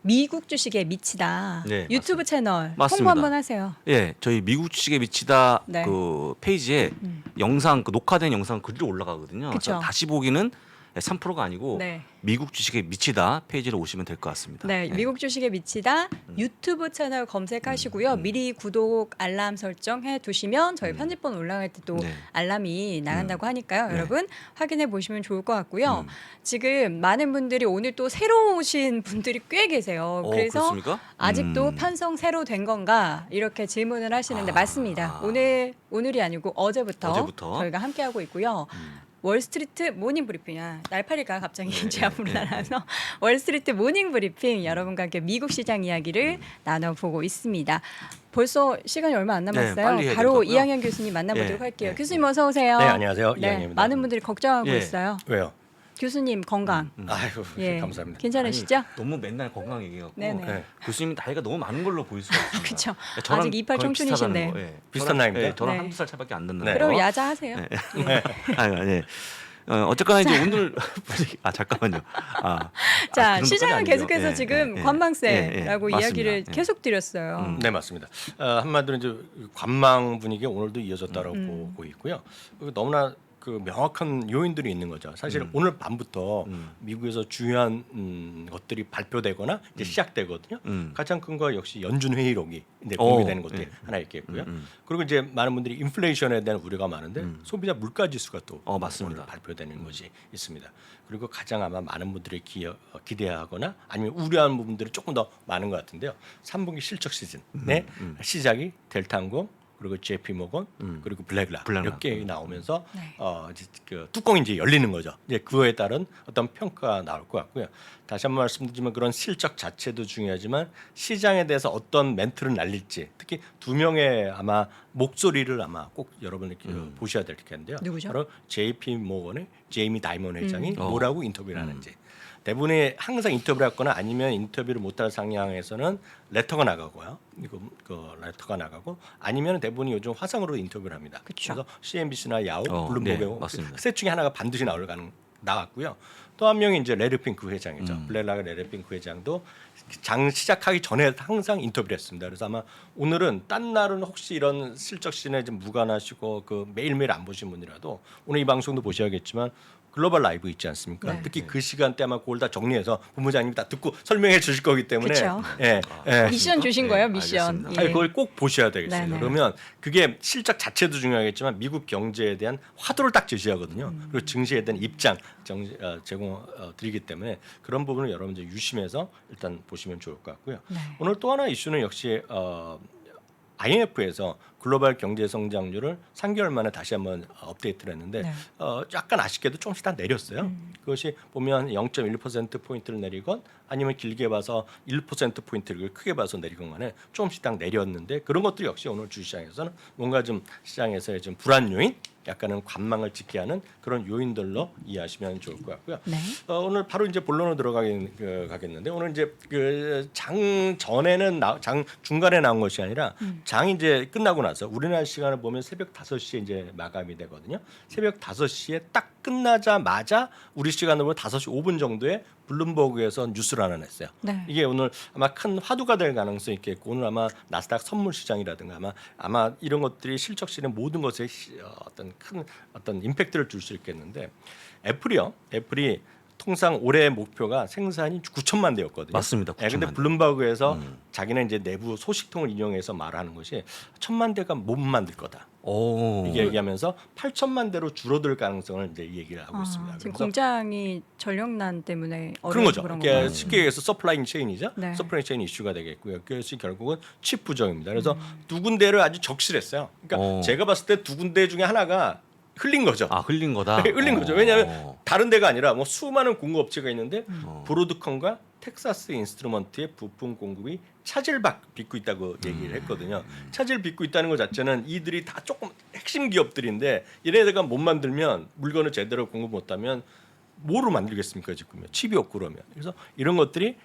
미국 주식에 미치다 네, 유튜브 채널 홍보 맞습니다. 한번 하세요. 예, 저희 미국 주식에 미치다 네. 그 페이지에 영상 그 녹화된 영상 그대로 올라가거든요. 그쵸. 그래서 다시 보기는 3%가 아니고 네. 미국 주식에 미치다 페이지로 오시면 될 것 같습니다. 네, 미국 주식에 미치다 유튜브 채널 검색하시고요. 미리 구독, 알람 설정해 두시면 저희 편집본 올라갈 때 또 네. 알람이 나간다고 하니까요. 네. 여러분 확인해 보시면 좋을 것 같고요. 지금 많은 분들이 오늘 또 새로 오신 분들이 꽤 계세요. 그래서 그렇습니까? 아직도 편성 새로 된 건가 이렇게 질문을 하시는데 맞습니다. 오늘이 아니고 어제부터 저희가 함께 하고 있고요. 월스트리트 모닝 브리핑. 날파리가 갑자기 제 앞으로 날아서 월스트리트 모닝 브리핑 여러분과 함께 미국 시장 이야기를 나눠보고 있습니다. 벌써 시간이 얼마 안 남았어요. 빨리 해야 바로 될 것 같고요. 이항현 교수님 만나보도록 예, 할게요. 예, 교수님 어서 오세요. 네, 안녕하세요. 이항현입니다. 많은 분들이 걱정하고 예. 있어요. 왜요? 교수님 건강. 아이고 예, 감사합니다. 괜찮으시죠? 너무 맨날 건강 얘기해갖고 네네. 네. 교수님 나이가 너무 많은 걸로 보일 수가 있습니다. 그쵸. 저랑 아직 28 거의 청춘이신데. 비슷하다는 거, 예. 비슷한 저랑- 나이입니다. 예, 저랑 네. 한두 살 차밖에 안 듣는 네. 거. 그럼 야자하세요. 예. 아니. 어쨌거나 이제 오늘 잠깐만요. 자, 그 정도까지 시장은 아니죠. 계속해서 예, 지금 예, 관망세라고 예, 예. 이야기를 맞습니다. 예. 계속 드렸어요. 네 맞습니다. 한마디로 이제 관망 분위기 오늘도 이어졌다고 보고 있고요. 너무나 그 명확한 요인들이 있는 거죠. 사실 오늘 밤부터 미국에서 중요한 것들이 발표되거나 이제 시작되거든요. 가장 큰 거 역시 연준 회의록이 이제 공개되는 것도 예. 하나 있겠고요. 그리고 이제 많은 분들이 인플레이션에 대한 우려가 많은데 소비자 물가 지수가 또 맞습니다. 오늘 발표되는 것이 있습니다. 그리고 가장 아마 많은 분들이 기대하거나 아니면 우려하는 부분들이 조금 더 많은 것 같은데요. 3분기 실적 시즌의 시작이 델타항공 그리고 JP모건 그리고 블랙락 이렇게 나오면서 네. 이제 그 뚜껑이 이제 열리는 거죠. 이제 그거에 따른 어떤 평가가 나올 것 같고요. 다시 한번 말씀드리지만 그런 실적 자체도 중요하지만 시장에 대해서 어떤 멘트를 날릴지 특히 두 명의 아마 목소리를 아마 꼭 여러분이 보셔야 될 텐데요. 누구죠? 바로 JP모건의 제이미 다이먼 회장이 뭐라고 인터뷰를 하는지. 대부분이 항상 인터뷰를 했거나 아니면 인터뷰를 못할 상황에서는 레터가 나가고요. 그 레터가 나가고 아니면 대부분이 요즘 화상으로 인터뷰를 합니다. 그쵸. 그래서 CNBC나 야후, 블룸버그 네, 맞습니다. 셋 중에 하나가 반드시 나왔고요. 또 한 명이 이제 레리 핑크 회장이죠. 블랙락 레리 핑크 회장도 장 시작하기 전에 항상 인터뷰를 했습니다. 그래서 아마 오늘은 딴 날은 혹시 이런 실적 시즌에 좀 무관하시고 그 매일매일 안 보신 분이라도 오늘 이 방송도 보셔야겠지만 글로벌 라이브 있지 않습니까? 네. 특히 그 시간대 아마 그걸 다 정리해서 본부장님이 다 듣고 설명해 주실 거기 때문에 그쵸. 예. 미션 주신 거예요, 미션. 알겠습니다. 아니, 그걸 꼭 보셔야 되겠습니다. 네네. 그러면 그게 실적 자체도 중요하겠지만 미국 경제에 대한 화두를 딱 제시하거든요. 그리고 증시에 대한 입장 제공 드리기 때문에 그런 부분을 여러분 이제 유심해서 일단 보시면 좋을 것 같고요. 네. 오늘 또 하나 이슈는 역시 IMF에서 글로벌 경제 성장률을 3개월 만에 다시 한번 업데이트를 했는데 네. 약간 아쉽게도 조금씩 다 내렸어요. 그것이 보면 0.1% 포인트를 내리건 아니면 길게 봐서 1% 포인트를 크게 봐서 내리건 간에 조금씩 딱 내렸는데 그런 것들이 역시 오늘 주시장에서는 뭔가 좀 시장에서의 좀 불안 요인, 약간은 관망을 짓게 하는 그런 요인들로 이해하시면 좋을 것 같고요. 네. 오늘 바로 이제 본론으로 들어가겠는데 오늘 이제 그 장 전에는 장 중간에 나온 것이 아니라 장이 이제 끝나고 나서 우리나라 시간을 보면 새벽 5시에 이제 마감이 되거든요. 새벽 5시에 딱 끝나자마자 우리 시간으로 5시 5분 정도에 블룸버그에서 뉴스를 하나 냈어요. 네. 이게 오늘 아마 큰 화두가 될 가능성이 있겠고 오늘 아마 나스닥 선물 시장이라든가 아마 이런 것들이 실적 시즌의 모든 것에 어떤 큰 어떤 임팩트를 줄 수 있겠는데 애플이 통상 올해 목표가 생산이 9천만 대였거든요. 맞습니다. 네, 근데 9천만 대. 블룸버그에서 자기는 이제 내부 소식통을 인용해서 말하는 것이 1,000만 대가 못 만들 거다. 이게 얘기하면서 8천만 대로 줄어들 가능성을 이제 얘기를 하고 있습니다. 지금 그래서 공장이 전력난 때문에 그런 어려워서 거죠. 그런 이게 건가요? 쉽게 얘기해서 서플라이 체인이죠. 네. 서플라이 체인 이슈가 되겠고요. 그것이 결국은 칩 부정입니다. 그래서 두 군데를 아주 적실했어요. 그러니까 제가 봤을 때 두 군데 중에 하나가 흘린 거죠. 흘린 거다. 흘린 거죠. 왜냐하면 다른 데가 아니라 뭐 수많은 공급업체가 있는데 브로드컴과 텍사스 인스트루먼트의 부품 공급이 차질 빚고 있다고 얘기를 했거든요. 차질 빚고 있다는 것 자체는 이들이 다 조금 핵심 기업들인데 얘네들가 못 만들면 물건을 제대로 공급 못하면 뭐로 만들겠습니까 지금 칩이 없고 그러면. 그래서 이런 것들이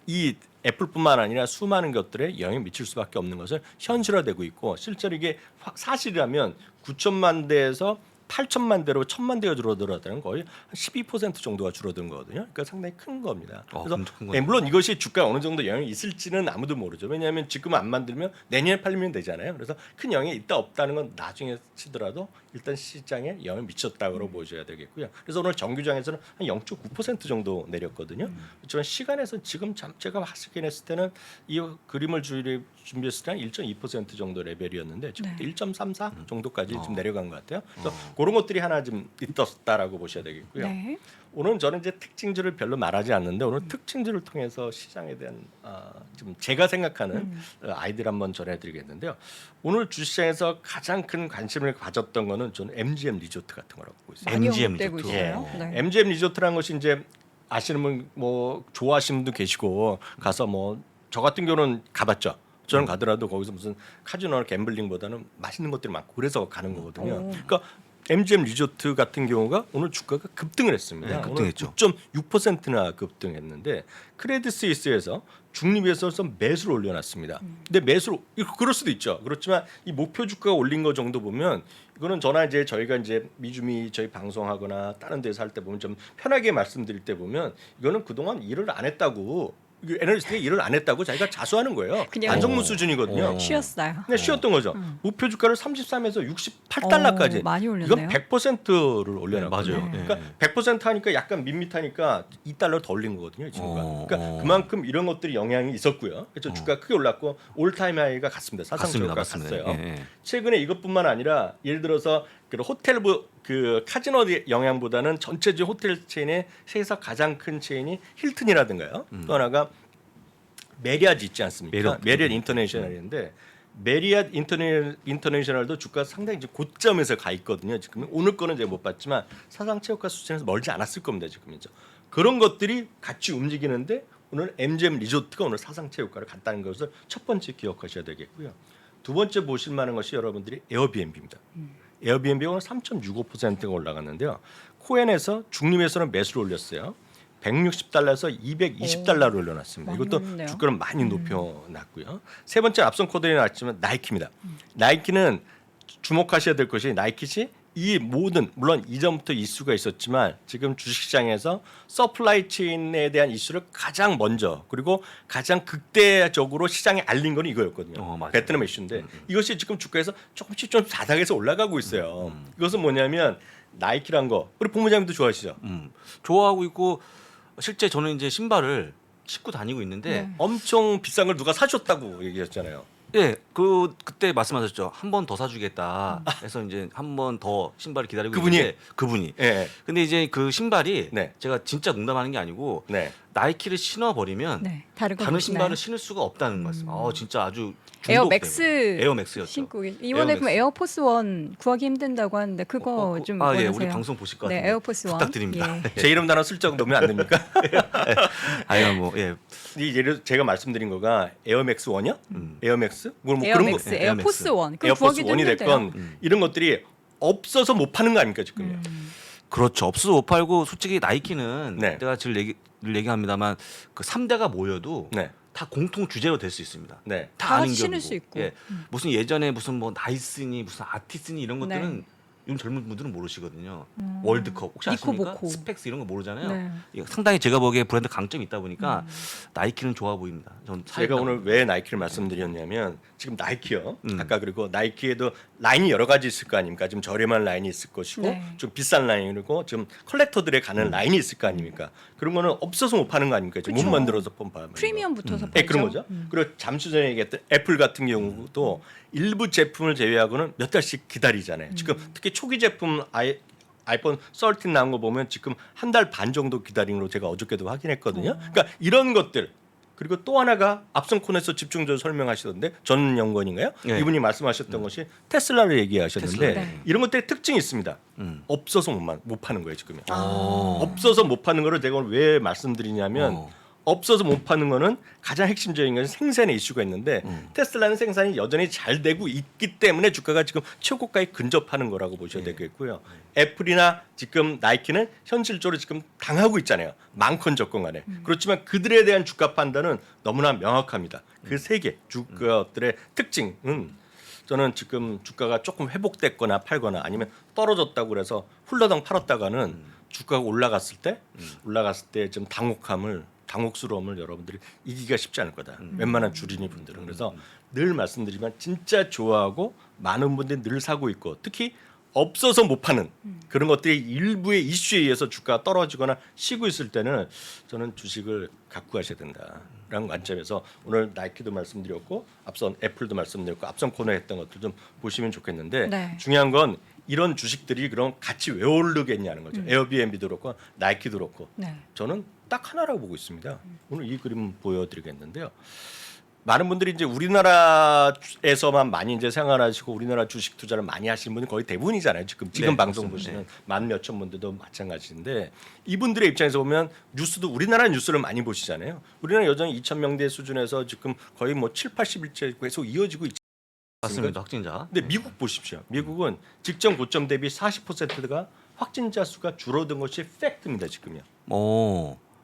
이 애플뿐만 아니라 수많은 것들에 영향을 미칠 수밖에 없는 것을 현실화되고 있고 실제로 이게 사실이라면 9천만 대에서 8천만 대로 1,000만 대가 줄어들었다는 거의 한 12% 정도가 줄어든 거거든요. 그러니까 상당히 큰 겁니다. 그래서 큰 거네요. 물론 이것이 주가에 어느 정도 영향이 있을지는 아무도 모르죠. 왜냐하면 지금 안 만들면 내년에 팔리면 되잖아요. 그래서 큰 영향이 있다 없다는 건 나중에 치더라도 일단 시장에 영향을 미쳤다고 보셔야 되겠고요. 그래서 오늘 정규장에서는 한 0.9% 정도 내렸거든요. 그렇지만 시간에서 지금 제가 확인했을 때는 이 그림을 준비했을 때는 1.2% 정도 레벨이었는데 지금 1.34 정도까지 좀 내려간 것 같아요. 그래서 그런 것들이 하나 좀 있었다라고 보셔야 되겠고요. 네. 오늘 저는 이제 특징주를 별로 말하지 않는데 오늘 특징주를 통해서 시장에 대한 좀 제가 생각하는 아이디어를 한번 전해드리겠는데요. 오늘 주시장에서 가장 큰 관심을 가졌던 거는 저는 MGM 리조트 같은 거라고 보고 있어요. 많이 MGM 언급되고 리조트. 있어요. 예. 네. MGM 리조트라는 것이 이제 아시는 분 뭐 좋아하시는 분도 계시고 가서 뭐 저 같은 경우는 가봤죠. 저는 가더라도 거기서 무슨 카지노나 갬블링보다는 맛있는 것들이 많고 그래서 가는 거거든요. 그러니까 MGM 리조트 같은 경우가 오늘 주가가 급등을 했습니다. 네, 급등했죠. 오늘 9.6%나 급등했는데 크레딧 스위스에서 중립에서 매수를 올려놨습니다. 근데 매수로 그럴 수도 있죠. 그렇지만 이 목표 주가가 올린 거 정도 보면 이거는 저나 이제 저희가 이제 미주미 저희 방송하거나 다른 데서 할 때 보면 좀 편하게 말씀드릴 때 보면 이거는 그동안 일을 안 했다고 애널리스트가 일을 안 했다고 자기가 자수하는 거예요. 그냥 안정무 수준이거든요. 쉬었어요. 그냥 쉬었던 거죠. 목표 주가를 33에서 68달러까지 많이 올렸네요. 이건 100%를 올려놨거든요. 맞아요. 네. 그러니까 100% 하니까 약간 밋밋하니까 2달러 더 올린 거거든요. 이 친구가. 그러니까 그만큼 이런 것들이 영향이 있었고요. 그래서 주가가 크게 올랐고 올타임 하이가 갔습니다. 사상 저가 갔어요. 예. 최근에 이것뿐만 아니라 예를 들어서 그 호텔 그 카지노 영향보다는 전체적 호텔 체인의 세계에서 가장 큰 체인이 힐튼이라든가요. 또 하나가 메리아트 있지 않습니까? 메리아트 인터내셔널인데 메리아트 인터내셔널도 주가 상당히 이제 고점에서 가 있거든요. 지금 오늘 거는 제가 못 봤지만 사상 최고가 수준에서 멀지 않았을 겁니다. 지금이죠. 그런 것들이 같이 움직이는데 오늘 MGM 리조트가 오늘 사상 최고가를 갔다는 것을 첫 번째 기억하셔야 되겠고요. 두 번째 보실 만한 것이 여러분들이 에어비앤비입니다. 에어비앤비가 오늘 3.65%가 올라갔는데요. 코엔에서 중립에서는 매수를 올렸어요. 160달러에서 220달러를 올려놨습니다. 많이 이것도 올렸네요. 주가를 많이 높여놨고요. 세 번째 앞선 코드에 나왔지만 나이키입니다. 나이키는 주목하셔야 될 것이 나이키시 이 모든 물론 이전부터 이슈가 있었지만 지금 주식시장에서 서플라이 체인에 대한 이슈를 가장 먼저 그리고 가장 극대적으로 시장에 알린 건 이거였거든요. 맞아요. 베트남 이슈인데 이것이 지금 주가에서 조금씩 좀 바닥에서 올라가고 있어요. 이것은 뭐냐면 나이키란 거 우리 본부장님도 좋아하시죠? 좋아하고 있고 실제 저는 이제 신발을 신고 다니고 있는데 네. 엄청 비싼 걸 누가 사줬다고 얘기했잖아요. 예, 그때 말씀하셨죠. 한 번 더 사주겠다. 해서 이제 한 번 더 신발을 기다리고 그분이? 있는데 그분이. 예. 근데 이제 그 신발이 네. 제가 진짜 농담하는 게 아니고 네. 나이키를 신어 버리면 네. 다른 거 다른 보시나요? 신발을 신을 수가 없다는 말씀. 진짜 아주 에어맥스 에어맥스였죠. 신고 이번에 그럼 에어포스 원 구하기 힘든다고 하는데 그거 좀 예, 원하세요? 우리 방송 보실 것 같은데. 네, 에어포스 원 부탁드립니다. 예. 제 이름 단어 슬쩍 넣으면 안 됩니까? 아유 뭐 예. 이 예를 제가 말씀드린 거가 에어맥스 1이요? 에어맥스? 뭐 그런 거 에어맥스, 에어포스 원. 그거 에어포스 구하기도 1이 힘들대요. 됐건 이런 것들이 없어서 못 파는 거 아닙니까 지금요? 그렇죠. 없어서 못 팔고 솔직히 나이키는 네. 제가 늘 얘기합니다만 그 3대가 모여도 네. 다 공통 주제로 될 수 있습니다. 네. 다 아는 신을 격이고. 수 있고. 예. 무슨 예전에 무슨 뭐 나이스니 무슨 아티스니 이런 것들은 네. 요즘 젊은 분들은 모르시거든요. 월드컵 혹시 니코 아십니까? 보코. 스펙스 이런 거 모르잖아요. 네. 예, 상당히 제가 보기에 브랜드 강점이 있다 보니까 나이키는 좋아 보입니다. 전 제가 오늘 왜 나이키를 말씀드렸냐면 지금 나이키요. 아까 그리고 나이키에도 라인이 여러 가지 있을 거 아닙니까? 좀 저렴한 라인이 있을 것이고 네. 좀 비싼 라인이고 좀 컬렉터들에 가는 라인이 있을 거 아닙니까? 그런 거는 없어서 못 파는 거 아닙니까? 지금 못 그쵸. 만들어서 펌파. 프리미엄 붙어서 네, 그런 거죠. 그리고 잠시 전에 얘기했던 애플 같은 경우도 일부 제품을 제외하고는 몇 달씩 기다리잖아요. 지금 특히 초기 제품 아이폰 13 나온 거 보면 지금 한 달 반 정도 기다린 걸로 제가 어저께도 확인했거든요. 그러니까 이런 것들 그리고 또 하나가 앞선 코너에서 집중적으로 설명하시던데 전 연구원인가요? 네. 이분이 말씀하셨던 것이 테슬라를 얘기하셨는데 테슬라. 네. 이런 것들의 특징이 있습니다. 없어서 못 파는 거예요 지금요. 어. 없어서 못 파는 거를 제가 오늘 왜 말씀드리냐면 없어서 못 파는 거는 가장 핵심적인 것은 생산의 이슈가 있는데 테슬라는 생산이 여전히 잘 되고 있기 때문에 주가가 지금 최고가에 근접하는 거라고 보셔야 되겠고요. 애플이나 지금 나이키는 현실적으로 지금 당하고 있잖아요. 많건 적건 간에. 그렇지만 그들에 대한 주가 판단은 너무나 명확합니다. 그 세 개 주가들의 특징은 저는 지금 주가가 조금 회복됐거나 팔거나 아니면 떨어졌다고 그래서 훌러덩 팔았다가는 주가가 올라갔을 때 좀 당혹스러움을 여러분들이 이기기가 쉽지 않을 거다. 웬만한 주린이 분들은. 그래서 늘 말씀드리지만 진짜 좋아하고 많은 분들이 늘 사고 있고 특히 없어서 못 파는 그런 것들이 일부의 이슈에 의해서 주가가 떨어지거나 쉬고 있을 때는 저는 주식을 갖고 가셔야 된다라는 관점에서 오늘 나이키도 말씀드렸고 앞선 애플도 말씀드렸고 앞선 코너에 했던 것들 좀 보시면 좋겠는데 네. 중요한 건 이런 주식들이 그럼 같이 왜 오르겠냐는 거죠. 에어비앤비도 그렇고 나이키도 그렇고 네. 저는 딱 하나라고 보고 있습니다. 오늘 이 그림 보여드리겠는데요. 많은 분들이 이제 우리나라에서만 많이 이제 생활하시고 우리나라 주식 투자를 많이 하시는 분이 거의 대부분이잖아요. 지금 네, 방송 맞습니다. 보시는 만 몇천 분들도 마찬가지인데 이분들의 입장에서 보면 뉴스도 우리나라 뉴스를 많이 보시잖아요. 우리나라 여전히 2,000명대 수준에서 지금 거의 뭐 7, 80일째 계속 이어지고 있지. 맞습니다. 확진자. 근데 미국 보십시오. 미국은 직전 고점 대비 40%가 확진자 수가 줄어든 것이 팩트입니다. 지금요.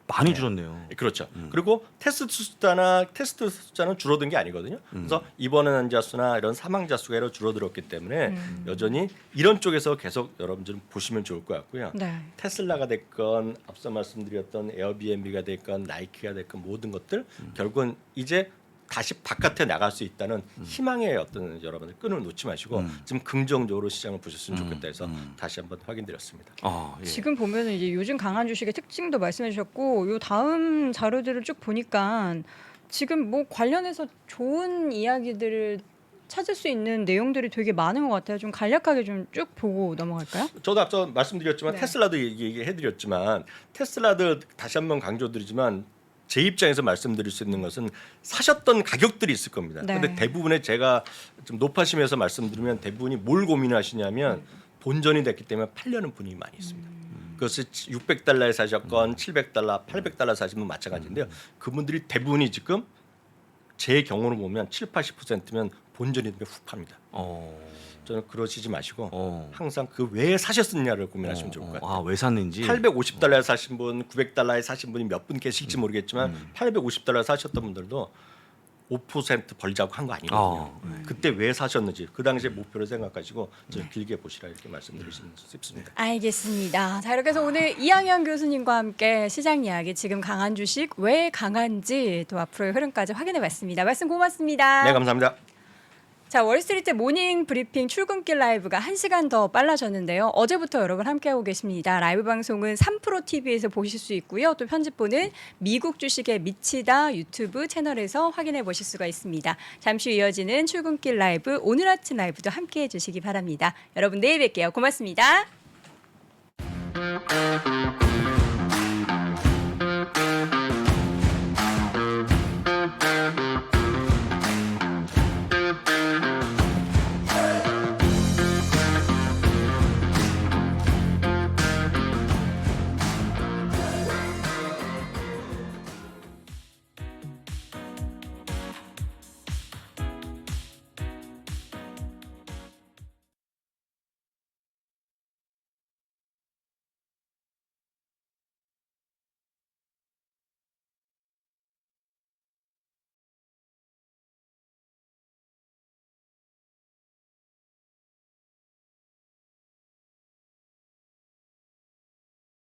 많이 줄었네요. 그렇죠. 그리고 테스트 숫자는 줄어든 게 아니거든요. 그래서 입원 환자 수나 이런 사망자 수가 이렇게 줄어들었기 때문에 여전히 이런 쪽에서 계속 여러분들은 보시면 좋을 것 같고요. 네. 테슬라가 됐건 앞서 말씀드렸던 에어비앤비가 됐건 나이키가 됐건 모든 것들 결국은 이제 다시 바깥에 나갈 수 있다는 희망의 어떤 여러분들 끈을 놓지 마시고 좀 긍정적으로 시장을 보셨으면 좋겠다 해서 다시 한번 확인드렸습니다. 예. 지금 보면은 이제 요즘 강한 주식의 특징도 말씀해 주셨고 요 다음 자료들을 쭉 보니까 지금 뭐 관련해서 좋은 이야기들을 찾을 수 있는 내용들이 되게 많은 것 같아요. 좀 간략하게 좀 쭉 보고 넘어갈까요? 저도 앞서 말씀드렸지만 네. 테슬라도 얘기해드렸지만 테슬라도 다시 한번 강조드리지만 제 입장에서 말씀드릴 수 있는 것은 사셨던 가격들이 있을 겁니다. 네. 그런데 대부분의 제가 좀 높아심에서 말씀드리면 대부분이 뭘 고민하시냐면 본전이 됐기 때문에 팔려는 분이 많이 있습니다. 그것을 600달러에 사셨건 700달러, 800달러 사신 분 마찬가지인데요. 그분들이 대부분이 지금 제 경우로 보면 7, 80%면 본전이 되면 훅 팝니다. 저는 그러시지 마시고 항상 그 왜 사셨느냐를 고민하시면 좋을 것 같아요. 왜 샀는지. 850달러에 사신 분, 900달러에 사신 분이 몇 분 계실지 모르겠지만 850달러에 사셨던 분들도 5% 벌자고 한 거 아니거든요. 그때 왜 사셨는지 그 당시에 목표를 생각하시고 좀 길게 보시라 이렇게 말씀드릴 수 있습니다. 알겠습니다. 자, 이렇게 해서 오늘 이항현 교수님과 함께 시장 이야기 지금 강한 주식 왜 강한지 또 앞으로의 흐름까지 확인해 봤습니다. 말씀 고맙습니다. 네, 감사합니다. 자, 월스트리트 모닝 브리핑 출근길 라이브가 1시간 더 빨라졌는데요. 어제부터 여러분 함께하고 계십니다. 라이브 방송은 3프로TV에서 보실 수 있고요. 또 편집본은 미국 주식에 미치다 유튜브 채널에서 확인해 보실 수가 있습니다. 잠시 후 이어지는 출근길 라이브 오늘 아침 라이브도 함께해 주시기 바랍니다. 여러분 내일 뵐게요. 고맙습니다.